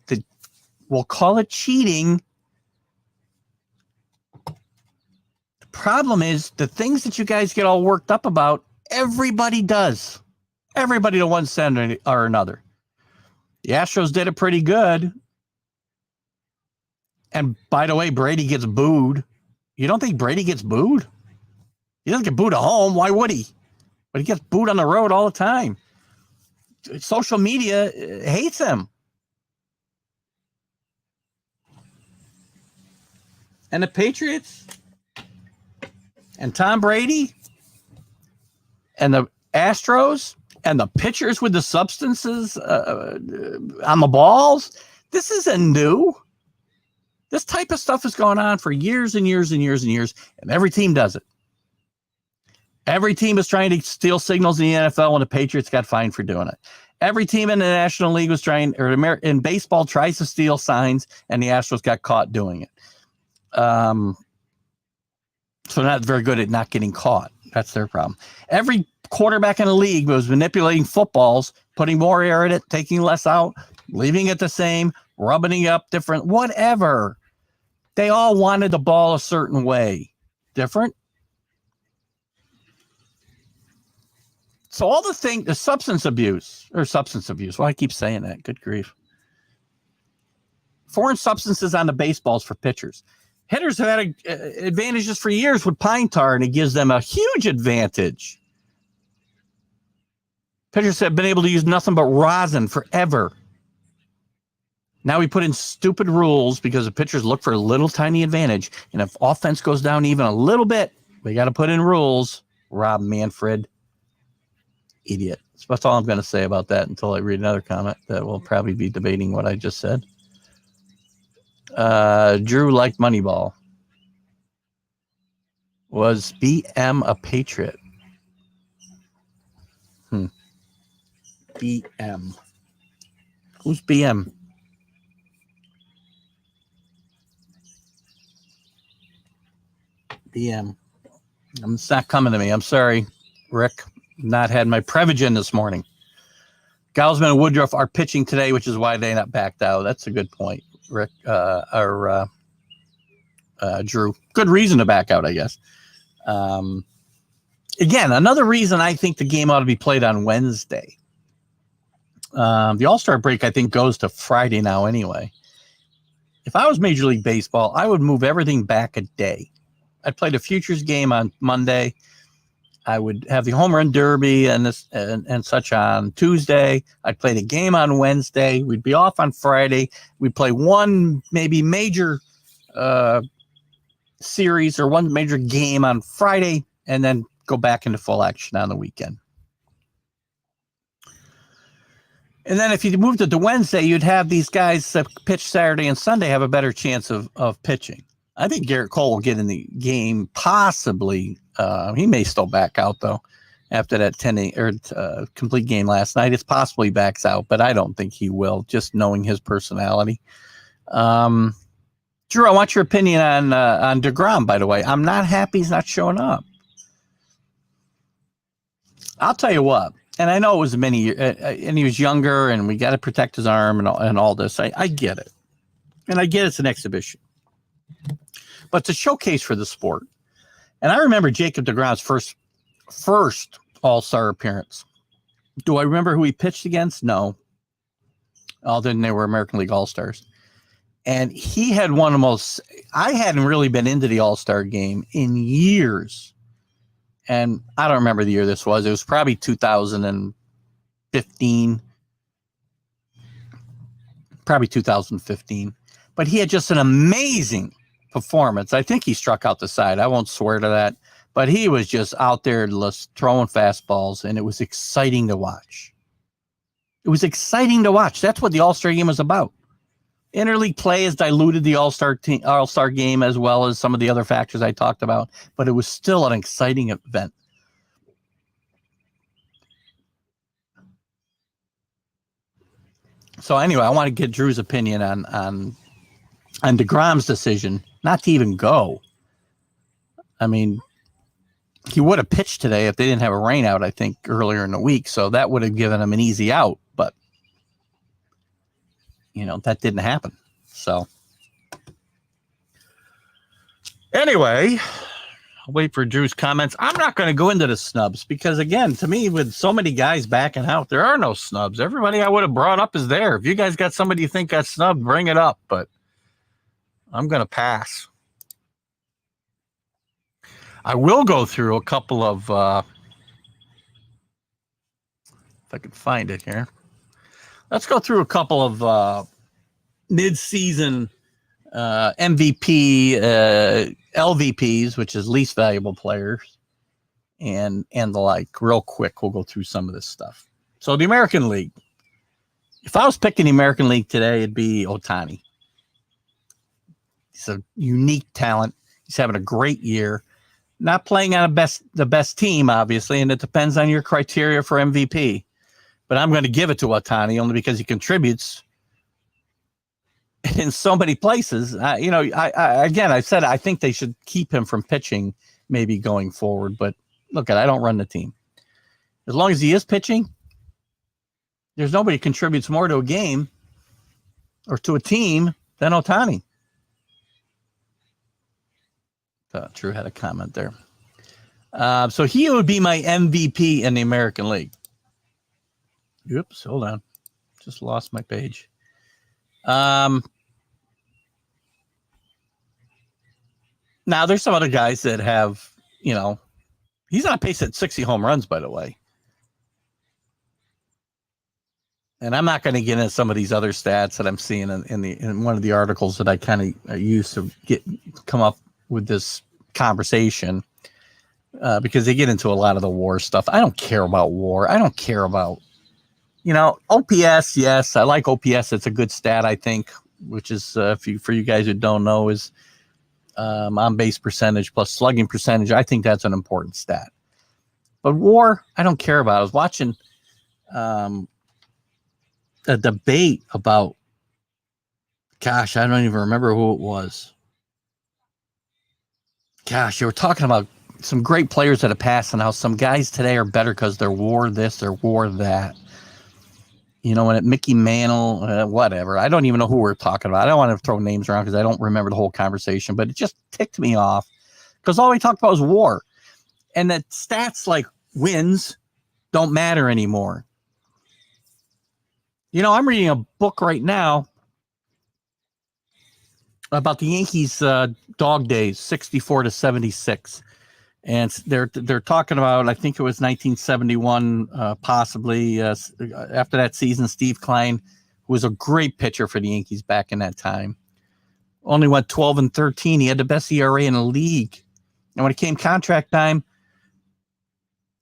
we'll call it cheating. The problem is the things that you guys get all worked up about, everybody does. Everybody to one extent or another. The Astros did it pretty good. And by the way, Brady gets booed. You don't think Brady gets booed? He doesn't get booed at home. Why would he? But he gets booed on the road all the time. Social media hates him. And the Patriots and Tom Brady and the Astros and the pitchers with the substances on the balls. This isn't new. This type of stuff has gone on for years and years and years and years, and every team does it. Every team is trying to steal signals in the NFL, and the Patriots got fined for doing it. Every team in the National League was trying, or in baseball, tries to steal signs, and the Astros got caught doing it. So they're not very good at not getting caught. That's their problem. Every quarterback in the league was manipulating footballs, putting more air in it, taking less out, leaving it the same, rubbing up different, whatever. They all wanted the ball a certain way. Different. So all the substance abuse. Well, I keep saying that. Good grief. Foreign substances on the baseballs for pitchers. Hitters have had advantages for years with pine tar, and it gives them a huge advantage. Pitchers have been able to use nothing but rosin forever. Now we put in stupid rules because the pitchers look for a little tiny advantage. And if offense goes down even a little bit, we got to put in rules. Rob Manfred. Idiot. So that's all I'm going to say about that until I read another comment that will probably be debating what I just said. Drew liked Moneyball. Was BM a Patriot? BM. Who's BM? BM. It's not coming to me. I'm sorry, Rick. Not had my Prevagen this morning. Gausman and Woodruff are pitching today, which is why they not backed out. That's a good point, Rick. Drew. Good reason to back out, I guess. Again, another reason I think the game ought to be played on Wednesday. The All-Star break, I think, goes to Friday now anyway. If I was Major League Baseball, I would move everything back a day. I'd play the Futures game on Monday. I would have the Home Run Derby and such on Tuesday. I'd play the game on Wednesday. We'd be off on Friday. We'd play one maybe major series or one major game on Friday and then go back into full action on the weekend. And then if you moved it to Wednesday, you'd have these guys that pitch Saturday and Sunday have a better chance of pitching. I think Garrett Cole will get in the game, possibly. He may still back out, though, after that complete game last night. It's possible he backs out, but I don't think he will, just knowing his personality. Drew, I want your opinion on DeGrom, by the way. I'm not happy he's not showing up. I'll tell you what, and I know it was many years, and he was younger, and we got to protect his arm and all this. I get it. And I get it's an exhibition. But it's a showcase for the sport. And I remember Jacob DeGrom's first All-Star appearance. Do I remember who he pitched against? No. Other than they were American League All-Stars. And he had one of the most... I hadn't really been into the All-Star game in years. And I don't remember the year this was. It was probably 2015. Probably 2015. But he had just an amazing performance. I think he struck out the side. I won't swear to that, but he was just out there throwing fastballs, and it was exciting to watch. It was exciting to watch. That's what the All-Star game is about. Interleague play has diluted the All-Star game as well as some of the other factors I talked about, but it was still an exciting event. So anyway, I want to get Drew's opinion on DeGrom's decision not to even go. I mean, he would have pitched today if they didn't have a rain out, I think, earlier in the week. So that would have given him an easy out. But, that didn't happen. So anyway, I'll wait for Drew's comments. I'm not going to go into the snubs because, again, to me, with so many guys backing out, there are no snubs. Everybody I would have brought up is there. If you guys got somebody you think got snubbed, bring it up. But I'm going to pass. I will go through a couple of, if I can find it here. Let's go through a couple of mid-season MVP, LVPs, which is least valuable players, and the like. Real quick, we'll go through some of this stuff. So the American League. If I was picking the American League today, it'd be Ohtani. He's a unique talent. He's having a great year. Not playing on the best team, obviously, and it depends on your criteria for MVP. But I'm going to give it to Ohtani only because he contributes in so many places. I said I think they should keep him from pitching maybe going forward. But look, I don't run the team. As long as he is pitching, there's nobody contributes more to a game or to a team than Ohtani. Drew had a comment there. So he would be my MVP in the American League. Oops, hold on. Just lost my page. Now, there's some other guys that have, he's on pace at 60 home runs, by the way. And I'm not going to get into some of these other stats that I'm seeing in one of the articles that I kind of used to come up with this conversation, because they get into a lot of the WAR stuff. I don't care about WAR. I don't care about, OPS. Yes, I like OPS. It's a good stat, I think, which is for you guys who don't know, is on base percentage plus slugging percentage. I think that's an important stat. But WAR, I don't care about. I was watching a debate about, gosh, I don't even remember who it was. Gosh, you were talking about some great players that have passed and how some guys today are better because they're WAR this or WAR that. And Mickey Mantle, whatever. I don't even know who we're talking about. I don't want to throw names around because I don't remember the whole conversation, but it just ticked me off because all we talked about was WAR. And that stats like wins don't matter anymore. I'm reading a book right now about the Yankees' dog days, 64-76. And they're talking about, I think it was 1971, possibly. After that season, Steve Klein, who was a great pitcher for the Yankees back in that time, only went 12-13. He had the best ERA in the league. And when it came contract time,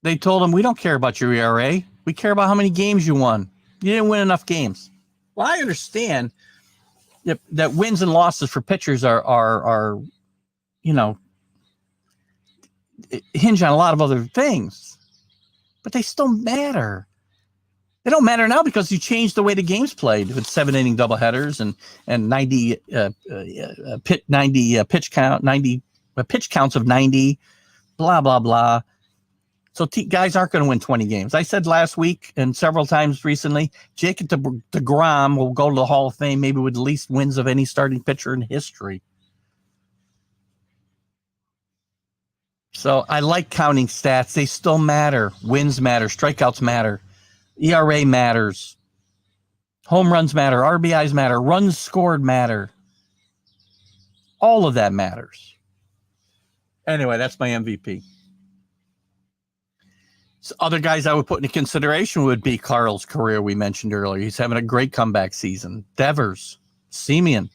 they told him, "We don't care about your ERA. We care about how many games you won. You didn't win enough games." Well, I understand that wins and losses for pitchers are hinge on a lot of other things, but they still matter. They don't matter now because you changed the way the game's played with 7-inning doubleheaders and 90 pitch count, 90 pitch counts of 90, blah blah blah. So guys aren't going to win 20 games. I said last week and several times recently, Jacob DeGrom will go to the Hall of Fame maybe with the least wins of any starting pitcher in history. So I like counting stats. They still matter. Wins matter. Strikeouts matter. ERA matters. Home runs matter. RBIs matter. Runs scored matter. All of that matters. Anyway, that's my MVP. So other guys I would put into consideration would be Carl's career we mentioned earlier. He's having a great comeback season. Devers, Semien.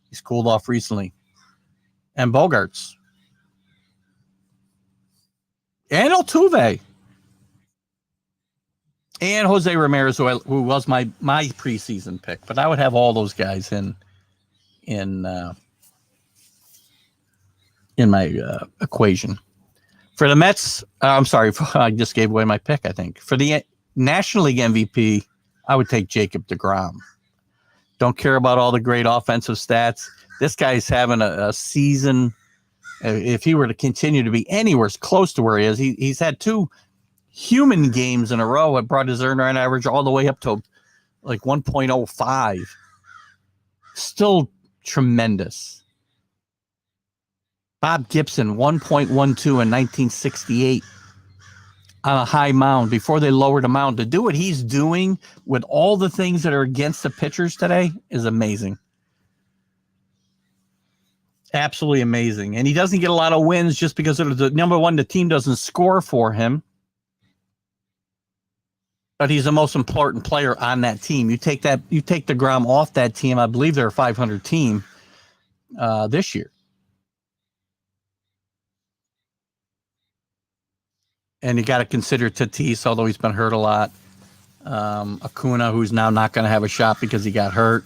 He's cooled off recently. And Bogarts. And Altuve. And Jose Ramirez, who was my preseason pick. But I would have all those guys in my equation. For the Mets, I'm sorry, I just gave away my pick, I think. For the National League MVP, I would take Jacob DeGrom. Don't care about all the great offensive stats. This guy's having a season. If he were to continue to be anywhere close to where he is, he's had 2 human games in a row. It brought his earned run average all the way up to like 1.05. Still tremendous. Bob Gibson, 1.12 in 1968 on a high mound before they lowered the mound. To do what he's doing with all the things that are against the pitchers today is amazing. Absolutely amazing. And he doesn't get a lot of wins just because of number one, the team doesn't score for him. But he's the most important player on that team. You take DeGrom off that team. I believe they're a 500 team this year. And you got to consider Tatis, although he's been hurt a lot. Acuna, who's now not going to have a shot because he got hurt.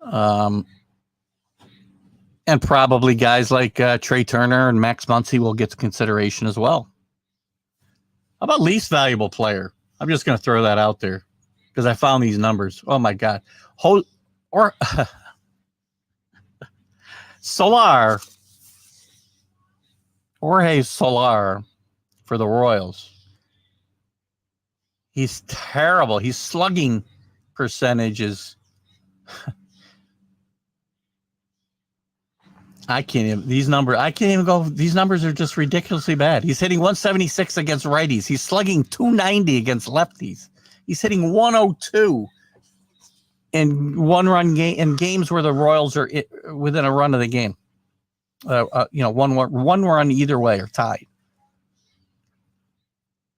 And probably guys like Trey Turner and Max Muncy will get consideration as well. How about least valuable player? I'm just going to throw that out there because I found these numbers. Oh, my God. Solar. Jorge Solar for the Royals. He's terrible. His slugging percentage is I can't even go. These numbers are just ridiculously bad. He's hitting 176 against righties. He's slugging 290 against lefties. He's hitting 102 in one-run game in games where the Royals are within a run of the game. One run either way or tied.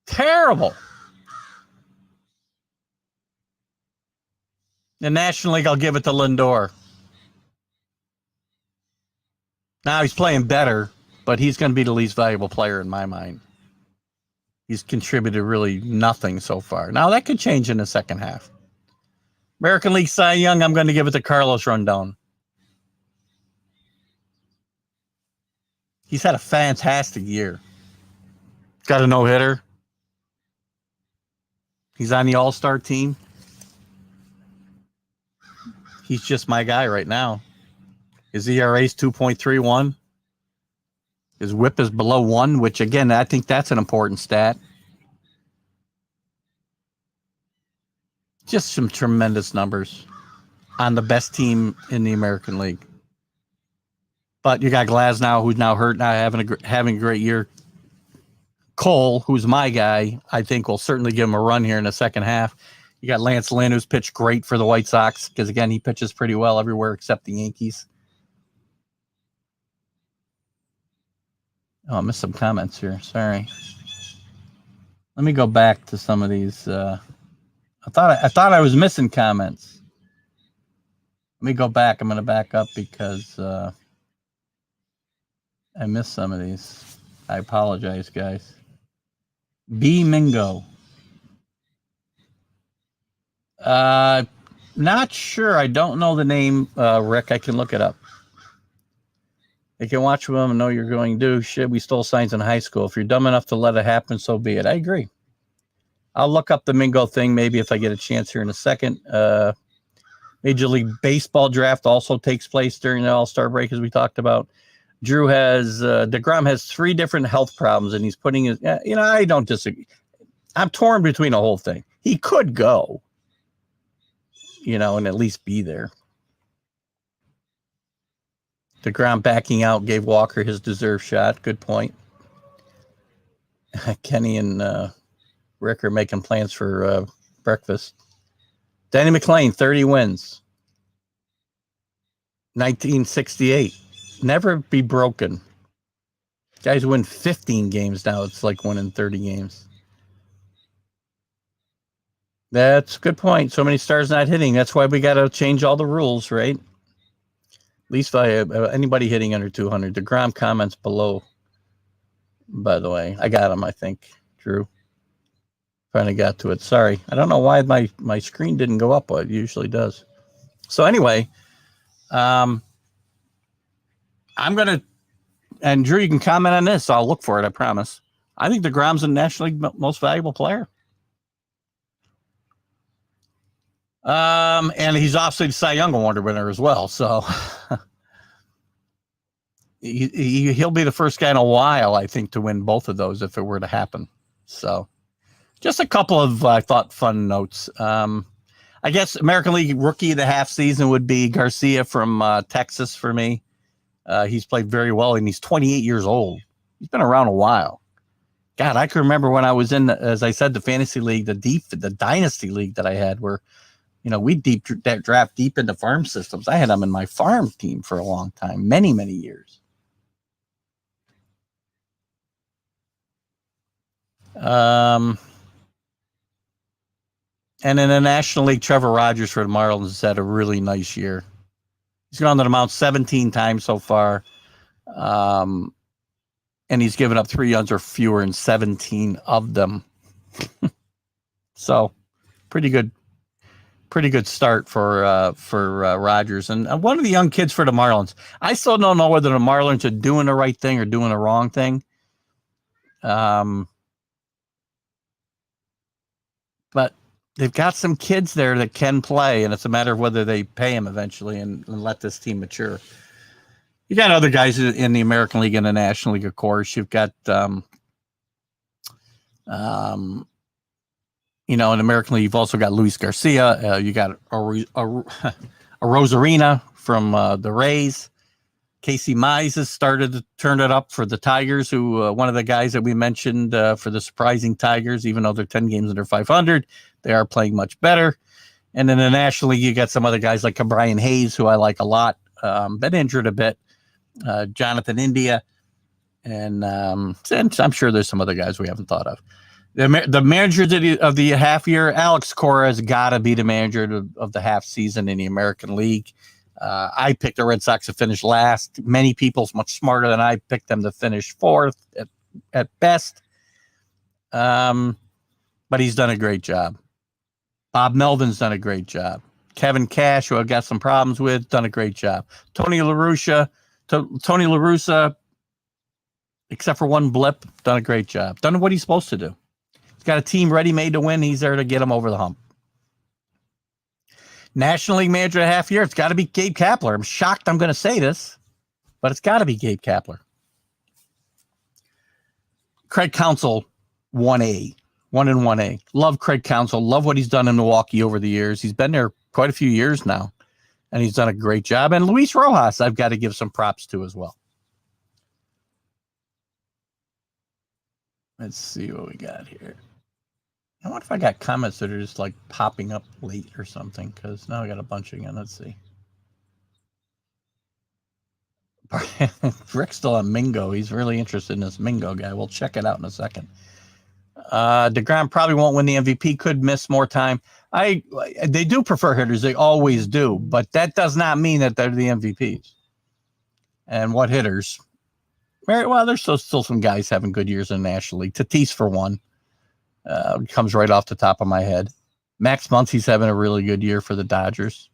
Terrible. The National League, I'll give it to Lindor. Now he's playing better, but he's going to be the least valuable player in my mind. He's contributed really nothing so far. Now that could change in the second half. American League Cy Young, I'm going to give it to Carlos Rondon. He's had a fantastic year. Got a no-hitter. He's on the All-Star team. He's just my guy right now. His ERA is 2.31. His whip is below 1, which, again, I think that's an important stat. Just some tremendous numbers on the best team in the American League. But you got Glasnow, who's now hurt, now having a great year. Cole, who's my guy, I think will certainly give him a run here in the second half. You got Lance Lynn, who's pitched great for the White Sox because, again, he pitches pretty well everywhere except the Yankees. Oh, I missed some comments here. Sorry. Let me go back to some of these. I thought I was missing comments. Let me go back. I'm going to back up because I missed some of these. I apologize, guys. B. Mingo. Not sure. I don't know the name, Rick. I can look it up. You can watch them and know you're going to do shit. We stole signs in high school. If you're dumb enough to let it happen, so be it. I agree. I'll look up the Mingo thing maybe if I get a chance here in a second. Major League Baseball draft also takes place during the All-Star break, as we talked about. DeGrom has 3 different health problems, and he's putting his, I don't disagree. I'm torn between the whole thing. He could go, and at least be there. DeGrom backing out gave Walker his deserved shot. Good point. Kenny and Rick are making plans for breakfast. Danny McClain, 30 wins. 1968. Never be broken. Guys win 15 games now. It's like winning 30 games. That's a good point. So many stars not hitting. That's why we got to change all the rules, right? At least anybody hitting under 200. DeGrom comments below, by the way. I got him, I think, Drew. Finally got to it. Sorry. I don't know why my screen didn't go up, but it usually does. So anyway, I'm going to, and Drew, you can comment on this. I'll look for it, I promise. I think DeGrom's the National League most valuable player. And he's obviously the Cy Young Award winner as well. So he'll be the first guy in a while, I think, to win both of those if it were to happen. So just a couple of, I thought, fun notes. I guess American League Rookie of the half season would be Garcia from Texas for me. He's played very well, and he's 28 years old. He's been around a while. God, I can remember when I was in, as I said, the fantasy league, the dynasty league that I had, where we draft deep into farm systems. I had him in my farm team for a long time, many, many years. And in the National League, Trevor Rogers for the Marlins has had a really nice year. He's gone to the mound 17 times so far. And he's given up 3 runs or fewer in 17 of them. So pretty good start for Rogers. And one of the young kids for the Marlins. I still don't know whether the Marlins are doing the right thing or doing the wrong thing. But they've got some kids there that can play, and it's a matter of whether they pay them eventually and let this team mature. You got other guys in the American League and the National League, of course. You've got, in the American League, you've also got Luis Garcia. You got Rosarina from the Rays. Casey Mize has started to turn it up for the Tigers, who one of the guys that we mentioned for the surprising Tigers, even though they're 10 games under 500, they are playing much better. And in the National League, you got some other guys like Brian Hayes, who I like a lot, been injured a bit, Jonathan India, and I'm sure there's some other guys we haven't thought of. The manager of the half year, Alex Cora, has got to be the manager of the half season in the American League. I picked the Red Sox to finish last. Many people, much smarter than I, picked them to finish fourth at best. But he's done a great job. Bob Melvin's done a great job. Kevin Cash, who I've got some problems with, done a great job. Tony La Russa, except for one blip, done a great job. Done what he's supposed to do. He's got a team ready-made to win. He's there to get him over the hump. National League manager of the half year, it's got to be Gabe Kapler. I'm shocked I'm going to say this, but it's got to be Gabe Kapler. Craig Counsell, 1A. 1A. Love Craig Counsell. Love what he's done in Milwaukee over the years. He's been there quite a few years now, and he's done a great job. And Luis Rojas, I've got to give some props to as well. Let's see what we got here. I wonder if I got comments that are just like popping up late or something, because now I got a bunch again. Let's see. Rick's still on Mingo. He's really interested in this Mingo guy. We'll check it out in a second. DeGrom probably won't win the MVP. Could miss more time. They do prefer hitters. They always do. But that does not mean that they're the MVPs. And what hitters? Well, there's still some guys having good years in the National League. Tatis, for one. Comes right off the top of my head. Max Muncy's having a really good year for the Dodgers.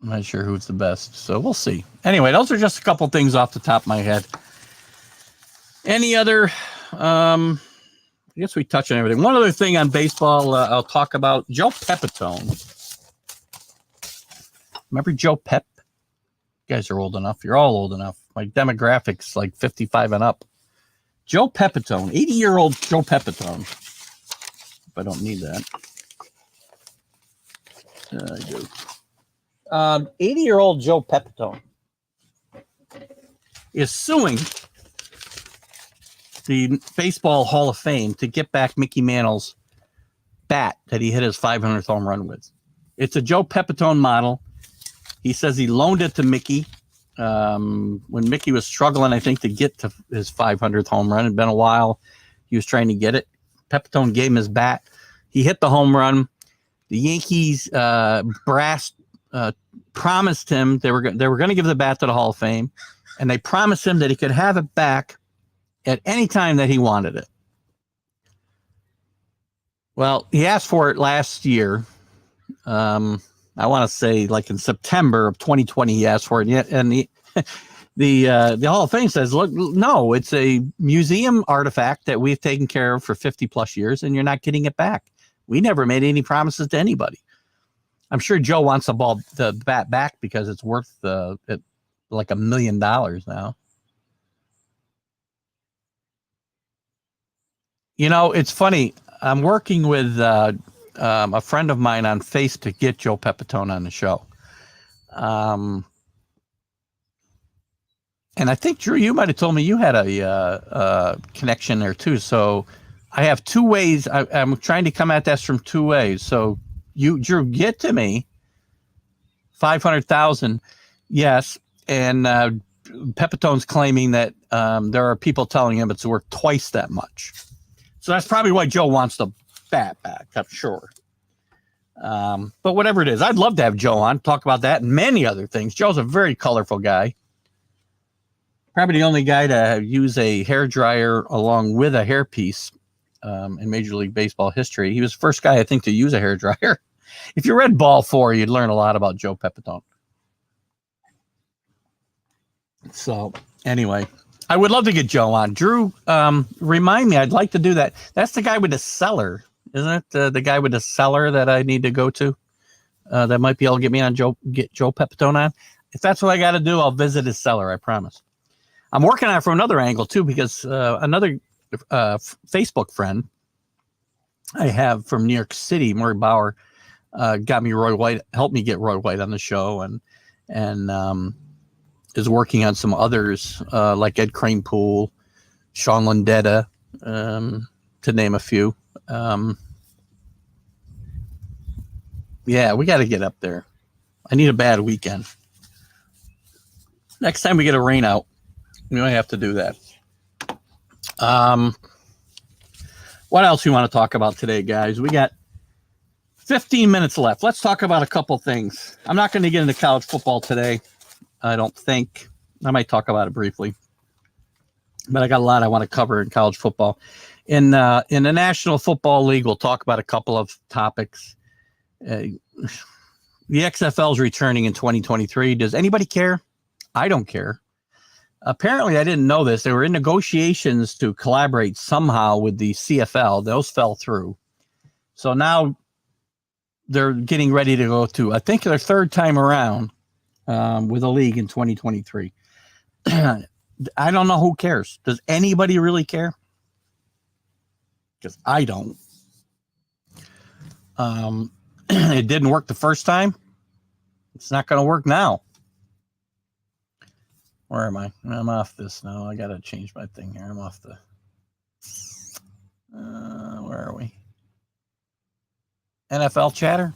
I'm not sure who's the best, so we'll see. Anyway, those are just a couple things off the top of my head. Any other? I guess we touched on everything. One other thing on baseball I'll talk about. Joe Pepitone. Remember Joe Pep? You guys are old enough. You're all old enough. My demographics like 55 and up. Joe Pepitone, 80-year-old Joe Pepitone. If I don't need that. I do. 80-year-old Joe Pepitone is suing the Baseball Hall of Fame to get back Mickey Mantle's bat that he hit his 500th home run with. It's a Joe Pepitone model. He says he loaned it to Mickey when Mickey was struggling, I think, to get to his 500th home run. It had been a while. He was trying to get it. Pepitone gave him his bat. He hit the home run. The Yankees brass promised him they were going to give the bat to the Hall of Fame, and they promised him that he could have it back at any time that he wanted it. Well, he asked for it last year. I want to say like in September of 2020, he asked for it. And the Hall of Fame says, look, no, it's a museum artifact that we've taken care of for 50 plus years, and you're not getting it back. We never made any promises to anybody. I'm sure Joe wants the bat back because it's worth like $1 million now. You know, it's funny. I'm working with a friend of mine on Facebook to get Joe Pepitone on the show. And I think, Drew, you might have told me you had a connection there too. So I have two ways. I'm trying to come at this from two ways. So you, Drew, get to me 500,000. Yes. And Pepitone's claiming that there are people telling him it's worth twice that much. So that's probably why Joe wants the bat back, I'm sure. But whatever it is, I'd love to have Joe on, talk about that and many other things. Joe's a very colorful guy. Probably the only guy to use a hairdryer along with a hairpiece in Major League Baseball history. He was the first guy, I think, to use a hairdryer. If you read Ball 4, you'd learn a lot about Joe Pepitone. So, anyway, I would love to get Joe on. Drew, remind me, I'd like to do that. That's the guy with the cellar, isn't it? The guy with the cellar that I need to go to. That might be able to get me on get Joe Pepitone on. If that's what I got to do, I'll visit his cellar, I promise. I'm working on it from another angle, too, because another Facebook friend I have from New York City, Murray Bauer, got me Roy White, helped me get Roy White on the show, and is working on some others like Ed Kranepool, Sean Lundetta, to name a few. Yeah, we got to get up there. I need a bad weekend. Next time we get a rain out, we might have to do that. What else we want to talk about today, guys? We got 15 minutes left. Let's talk about a couple things. I'm not going to get into college football today. I don't think. I might talk about it briefly. But I got a lot I want to cover in college football. In the National Football League, we'll talk about a couple of topics. The XFL is returning in 2023. Does anybody care? I don't care. Apparently, I didn't know this. They were in negotiations to collaborate somehow with the CFL. Those fell through. So now they're getting ready to go to, I think, their third time around with a league in 2023. I don't know who cares. Does anybody really care? Because I don't. It didn't work the first time. It's not going to work now. Where am I? I'm off this now. I got to change my thing here. I'm off the... where are we? NFL chatter.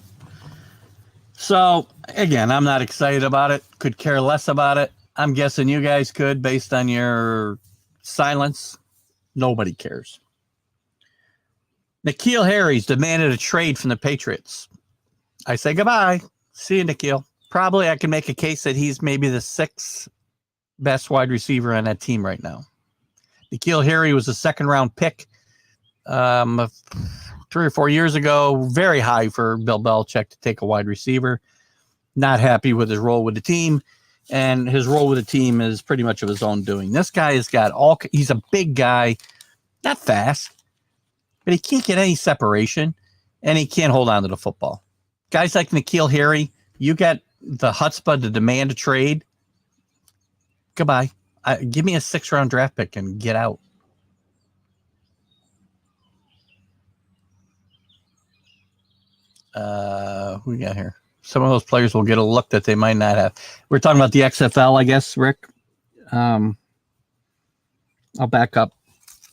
So, again, I'm not excited about it. Could care less about it. I'm guessing you guys could based on your silence. Nobody cares. N'Keal Harry's demanded a trade from the Patriots. I say goodbye. See you, N'Keal. Probably I can make a case that he's maybe the sixth best wide receiver on that team right now. N'Keal Harry was a second-round pick 3 or 4 years ago. Very high for Bill Belichick to take a wide receiver. Not happy with his role with the team. And his role with the team is pretty much of his own doing. This guy has got he's a big guy, not fast, but he can't get any separation, and he can't hold on to the football. Guys like N'Keal Harry, you got the chutzpah to demand a trade. Goodbye. Give me a 6th-round draft pick and get out. Who we got here? Some of those players will get a look that they might not have. We're talking about the XFL, I guess, Rick. I'll back up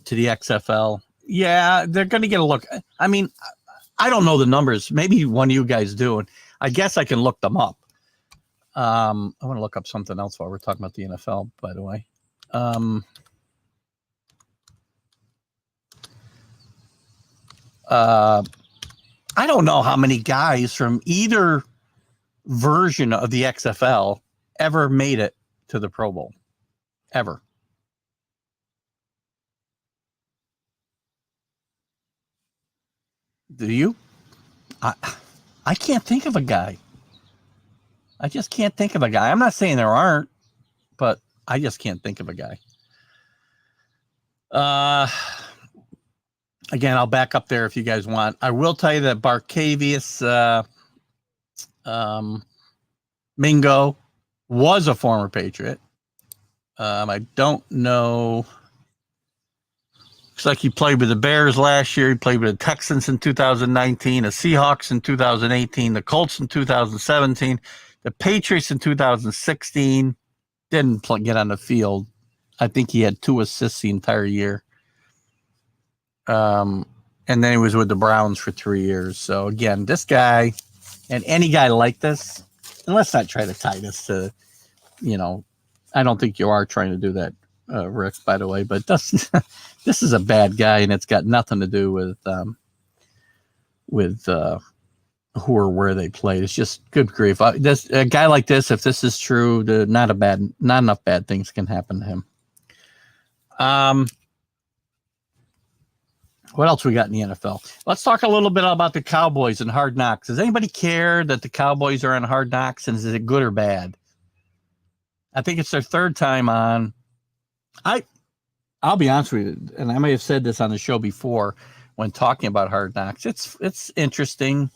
to the XFL. Yeah, they're going to get a look. I mean, I don't know the numbers. Maybe one of you guys do. And I guess I can look them up. I want to look up something else while we're talking about the NFL, by the way. I don't know how many guys from either version of the XFL ever made it to the Pro Bowl. Ever. Do you? I can't think of a guy. I just can't think of a guy. I'm not saying there aren't, but I just can't think of a guy. Again, I'll back up there if you guys want. I will tell you that Barcavius Mingo was a former Patriot. I don't know. Looks like he played with the Bears last year. He played with the Texans in 2019, the Seahawks in 2018, the Colts in 2017, the Patriots in 2016. Didn't get on the field. I think he had 2 assists the entire year. And then he was with the Browns for 3 years. So, again, this guy and any guy like this, and let's not try to tie this to, I don't think you are trying to do that, Rick, by the way, but this is a bad guy, and it's got nothing to do with who or where they played. It's just good grief. A guy like this, if this is true, not enough bad things can happen to him. What else we got in the NFL? Let's talk a little bit about the Cowboys and Hard Knocks. Does anybody care that the Cowboys are on Hard Knocks, and is it good or bad? I think it's their 3rd time on. I'll be honest with you, and I may have said this on the show before when talking about Hard Knocks. It's interesting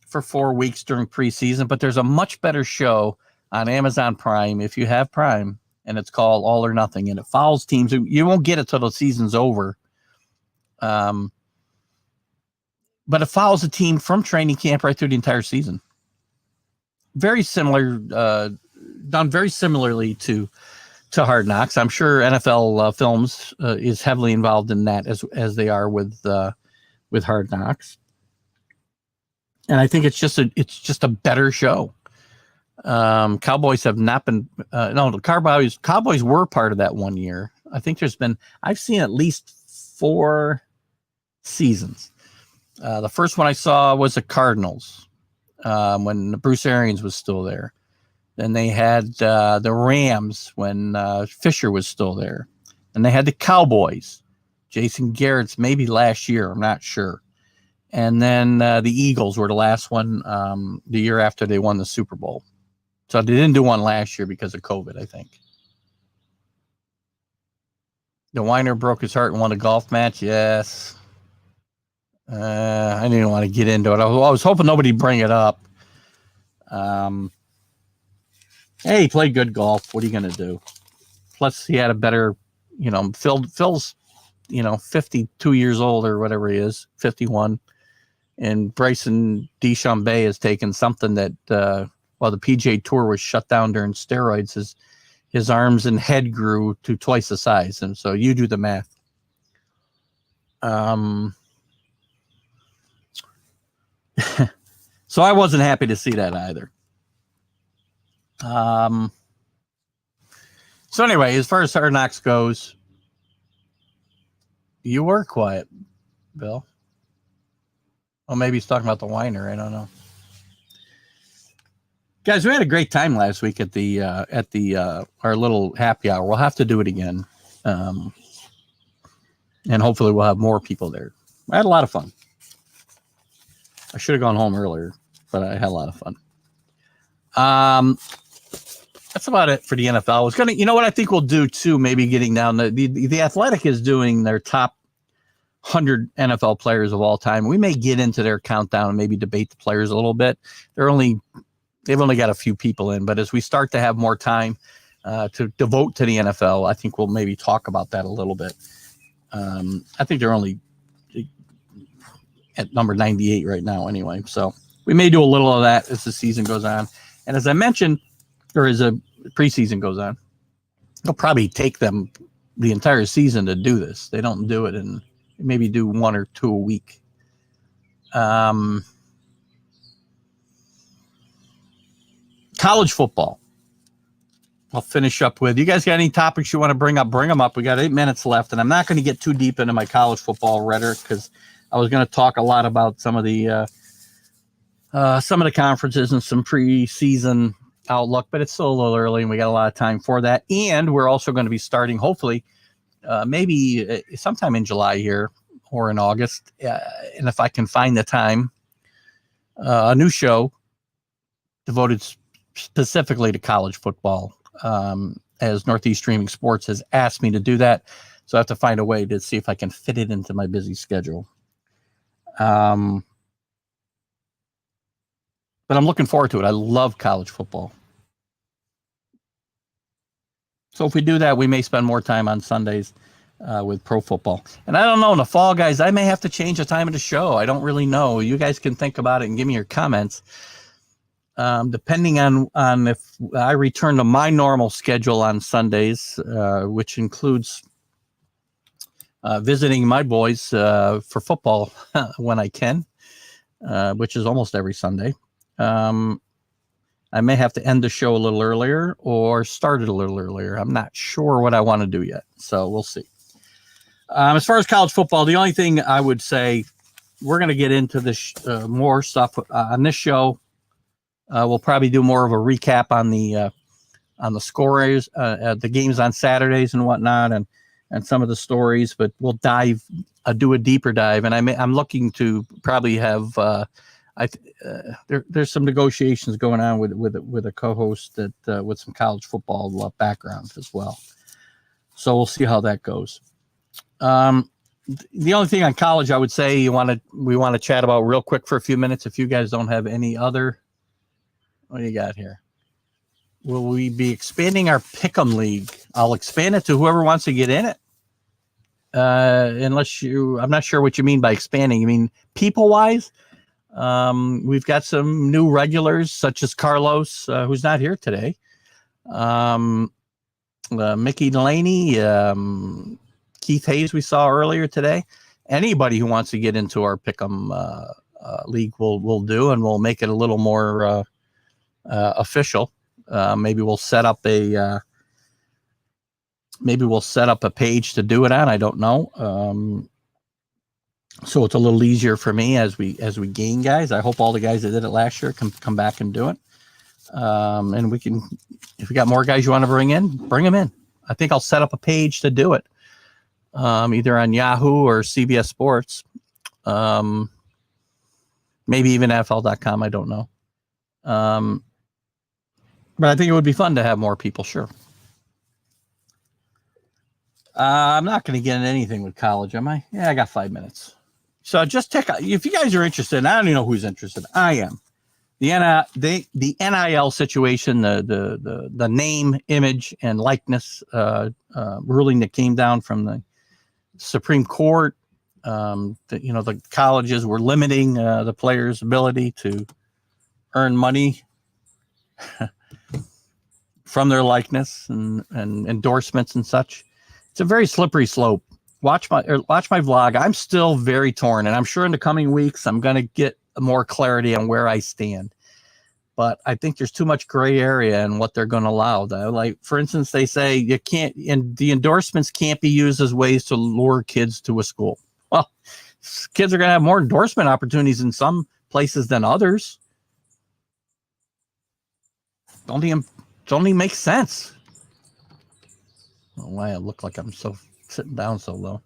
for 4 weeks during preseason, but there's a much better show on Amazon Prime if you have Prime, and it's called All or Nothing, and it follows teams. You won't get it till the season's over. but it follows the team from training camp right through the entire season. Very similar, done very similarly to Hard Knocks. I'm sure NFL Films is heavily involved in that as they are with Hard Knocks. And I think it's just a better show. Cowboys have not been the Cowboys were part of that one year. I think I've seen at least 4 seasons. The first one I saw was the Cardinals when Bruce Arians was still there. Then they had the Rams when Fisher was still there. And they had the Cowboys. Jason Garrett's maybe last year. I'm not sure. And then the Eagles were the last one the year after they won the Super Bowl. So they didn't do one last year because of COVID, I think. The Weiner broke his heart and won a golf match. Yes. I didn't want to get into it. I was hoping nobody'd bring it up. Hey, he played good golf. What are you going to do? Plus, he had a better, Phil's, 52 years old or whatever he is, 51. And Bryson DeChambeau has taken something that, while the PGA Tour was shut down during steroids, his arms and head grew to twice the size. And so you do the math. So I wasn't happy to see that either. So anyway, as far as Hard Knocks goes, you were quiet, Bill. Well, maybe he's talking about the Weiner. I don't know. Guys, we had a great time last week at the our little happy hour. We'll have to do it again. And hopefully we'll have more people there. I had a lot of fun. I should have gone home earlier, but I had a lot of fun. That's about it for the NFL. I was gonna, what I think we'll do too, maybe getting down the Athletic is doing their top 100 NFL players of all time. We may get into their countdown and maybe debate the players a little bit. They've only got a few people in, but as we start to have more time to devote to the NFL, I think we'll maybe talk about that a little bit. I think they're only at number 98 right now anyway. So we may do a little of that as the season goes on. And as I mentioned, or as the preseason goes on, it'll probably take them the entire season to do this. They don't do it and maybe do 1 or 2 a week. College football. I'll finish up with, you guys got any topics you want to bring up? Bring them up. We got 8 minutes left, and I'm not going to get too deep into my college football rhetoric because I was going to talk a lot about some of the conferences and some preseason outlook, but it's still a little early, and we got a lot of time for that. And we're also going to be starting, hopefully, maybe sometime in July here or in August, and if I can find the time, a new show devoted specifically to college football, as Northeast Streaming Sports has asked me to do that. So I have to find a way to see if I can fit it into my busy schedule. But I'm looking forward to it. I love college football. So if we do that, we may spend more time on Sundays with pro football. And I don't know, in the fall, guys, I may have to change the time of the show. I don't really know. You guys can think about it and give me your comments. Depending on if I return to my normal schedule on Sundays, which includes visiting my boys for football when I can, which is almost every Sunday. I may have to end the show a little earlier or start it a little earlier. I'm not sure what I want to do yet, so we'll see. As far as college football, the only thing I would say, we're going to get into this more stuff on this show. We'll probably do more of a recap on the scorers, the games on Saturdays and whatnot, and some of the stories. But we'll do a deeper dive, and I'm looking to probably have. There's some negotiations going on with a co-host that with some college football background as well. So we'll see how that goes. The only thing on college I would say we want to chat about real quick for a few minutes. If you guys don't have any other, what do you got here? Will we be expanding our Pick'em League? I'll expand it to whoever wants to get in it. unless I'm not sure what you mean by expanding. You mean people-wise? We've got some new regulars, such as Carlos, who's not here today. Mickey Delaney, Keith Hayes, we saw earlier today. Anybody who wants to get into our Pick'em league will do, and we'll make it a little more official. Maybe we'll set up a page to do it on. I don't know. So it's a little easier for me as we gain guys. I hope all the guys that did it last year can come back and do it. And we can, if we got more guys you want to bring them in. I think I'll set up a page to do it. Either on Yahoo or CBS Sports. Maybe even NFL.com. I don't know. But I think it would be fun to have more people. Sure. I'm not going to get into anything with college, am I? Yeah, I got 5 minutes. So just check out, if you guys are interested, and I don't even know who's interested. I am. The NIL situation, the name, image, and likeness ruling that came down from the Supreme Court. The colleges were limiting the players' ability to earn money from their likeness and endorsements and such. It's a very slippery slope. Watch my vlog. I'm still very torn, and I'm sure in the coming weeks I'm going to get more clarity on where I stand. But I think there's too much gray area in what they're going to allow. Like, for instance, they say you can't, and the endorsements can't be used as ways to lure kids to a school. Well, kids are going to have more endorsement opportunities in some places than others. Don't even make sense. Oh, why I look like I'm sitting down so low.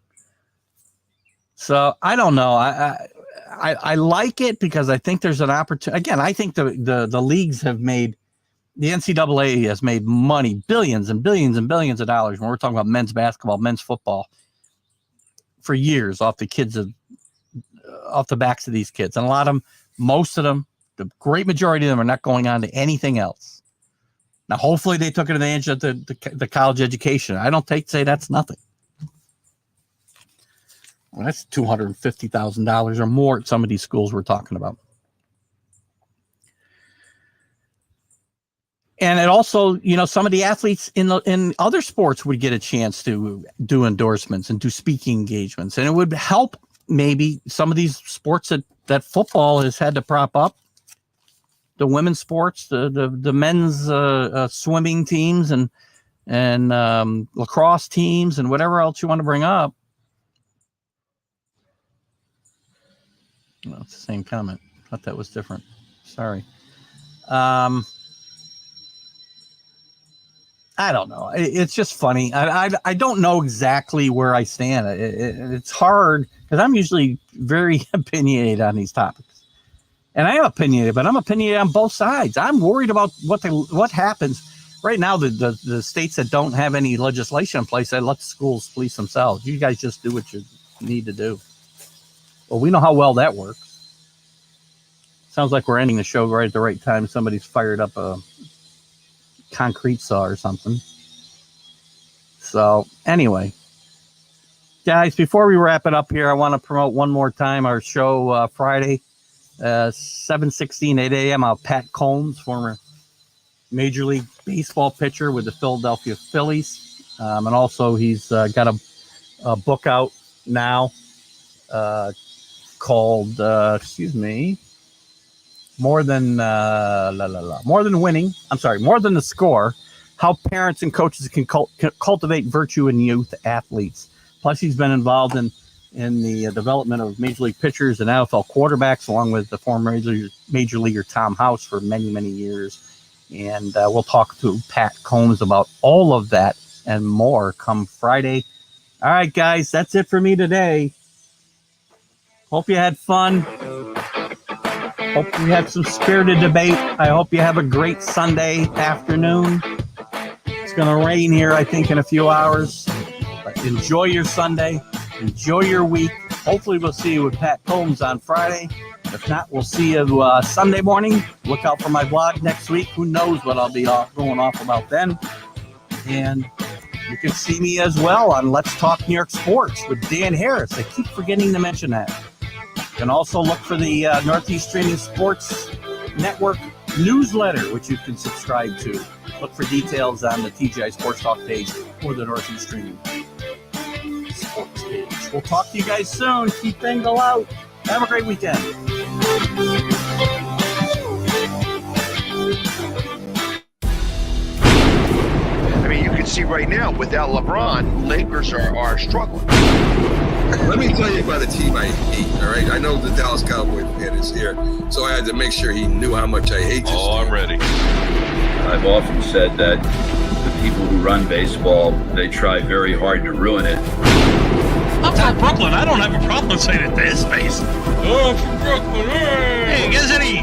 So I don't know. I like it because I think there's an opportunity. Again, I think the leagues have made, the NCAA has made money, billions and billions and billions of dollars. When we're talking about men's basketball, men's football, for years off the backs of these kids. And a lot of them, most of them, the great majority of them are not going on to anything else. Now, hopefully they took advantage of the college education. I don't say that's nothing. Well, that's $250,000 or more at some of these schools we're talking about. And it also, some of the athletes in other sports would get a chance to do endorsements and do speaking engagements. And it would help maybe some of these sports that football has had to prop up. The women's sports, the men's swimming teams and lacrosse teams and whatever else you want to bring up. No, it's the same comment. I thought that was different. Sorry. I don't know. It's just funny. I don't know exactly where I stand. It's hard because I'm usually very opinionated on these topics. And I am opinionated, but I'm opinionated on both sides. I'm worried about what happens. Right now, the states that don't have any legislation in place, they let the schools police themselves. You guys just do what you need to do. Well, we know how well that works. Sounds like we're ending the show right at the right time. Somebody's fired up a concrete saw or something. So anyway, guys, before we wrap it up here, I want to promote one more time our show Friday, 7:16, 8 a.m. Pat Combs, former Major League Baseball pitcher with the Philadelphia Phillies. And also he's got a book out now called, More Than Winning. I'm sorry, More Than the Score, How Parents and Coaches Can Cultivate Virtue in Youth Athletes. Plus, he's been involved in the development of Major League pitchers and NFL quarterbacks, along with the former Major Leaguer Tom House for many, many years. And we'll talk to Pat Combs about all of that and more come Friday. All right, guys, that's it for me today. Hope you had fun. Hope you had some spirited debate. I hope you have a great Sunday afternoon. It's going to rain here, I think, in a few hours. But enjoy your Sunday. Enjoy your week. Hopefully we'll see you with Pat Combs on Friday. If not, we'll see you Sunday morning. Look out for my blog next week. Who knows what I'll be going off about then. And You can see me as well on Let's Talk New York Sports with Dan Harris. I keep forgetting to mention that. You can also look for the Northeast Streaming Sports Network newsletter, which you can subscribe to. Look for details on the TGI Sports Talk page or the Northeast Streaming Sports page. We'll talk to you guys soon. Keith Engel out. Have a great weekend. I mean, you can see right now, without LeBron, Lakers are struggling. Let me tell you about a team I hate, all right? I know the Dallas Cowboy fan is here, so I had to make sure he knew how much I hate this team. I'm ready. I've often said that the people who run baseball, they try very hard to ruin it. I'm from Brooklyn. I don't have a problem saying it to his face. Oh, I'm from Brooklyn. Hey, get any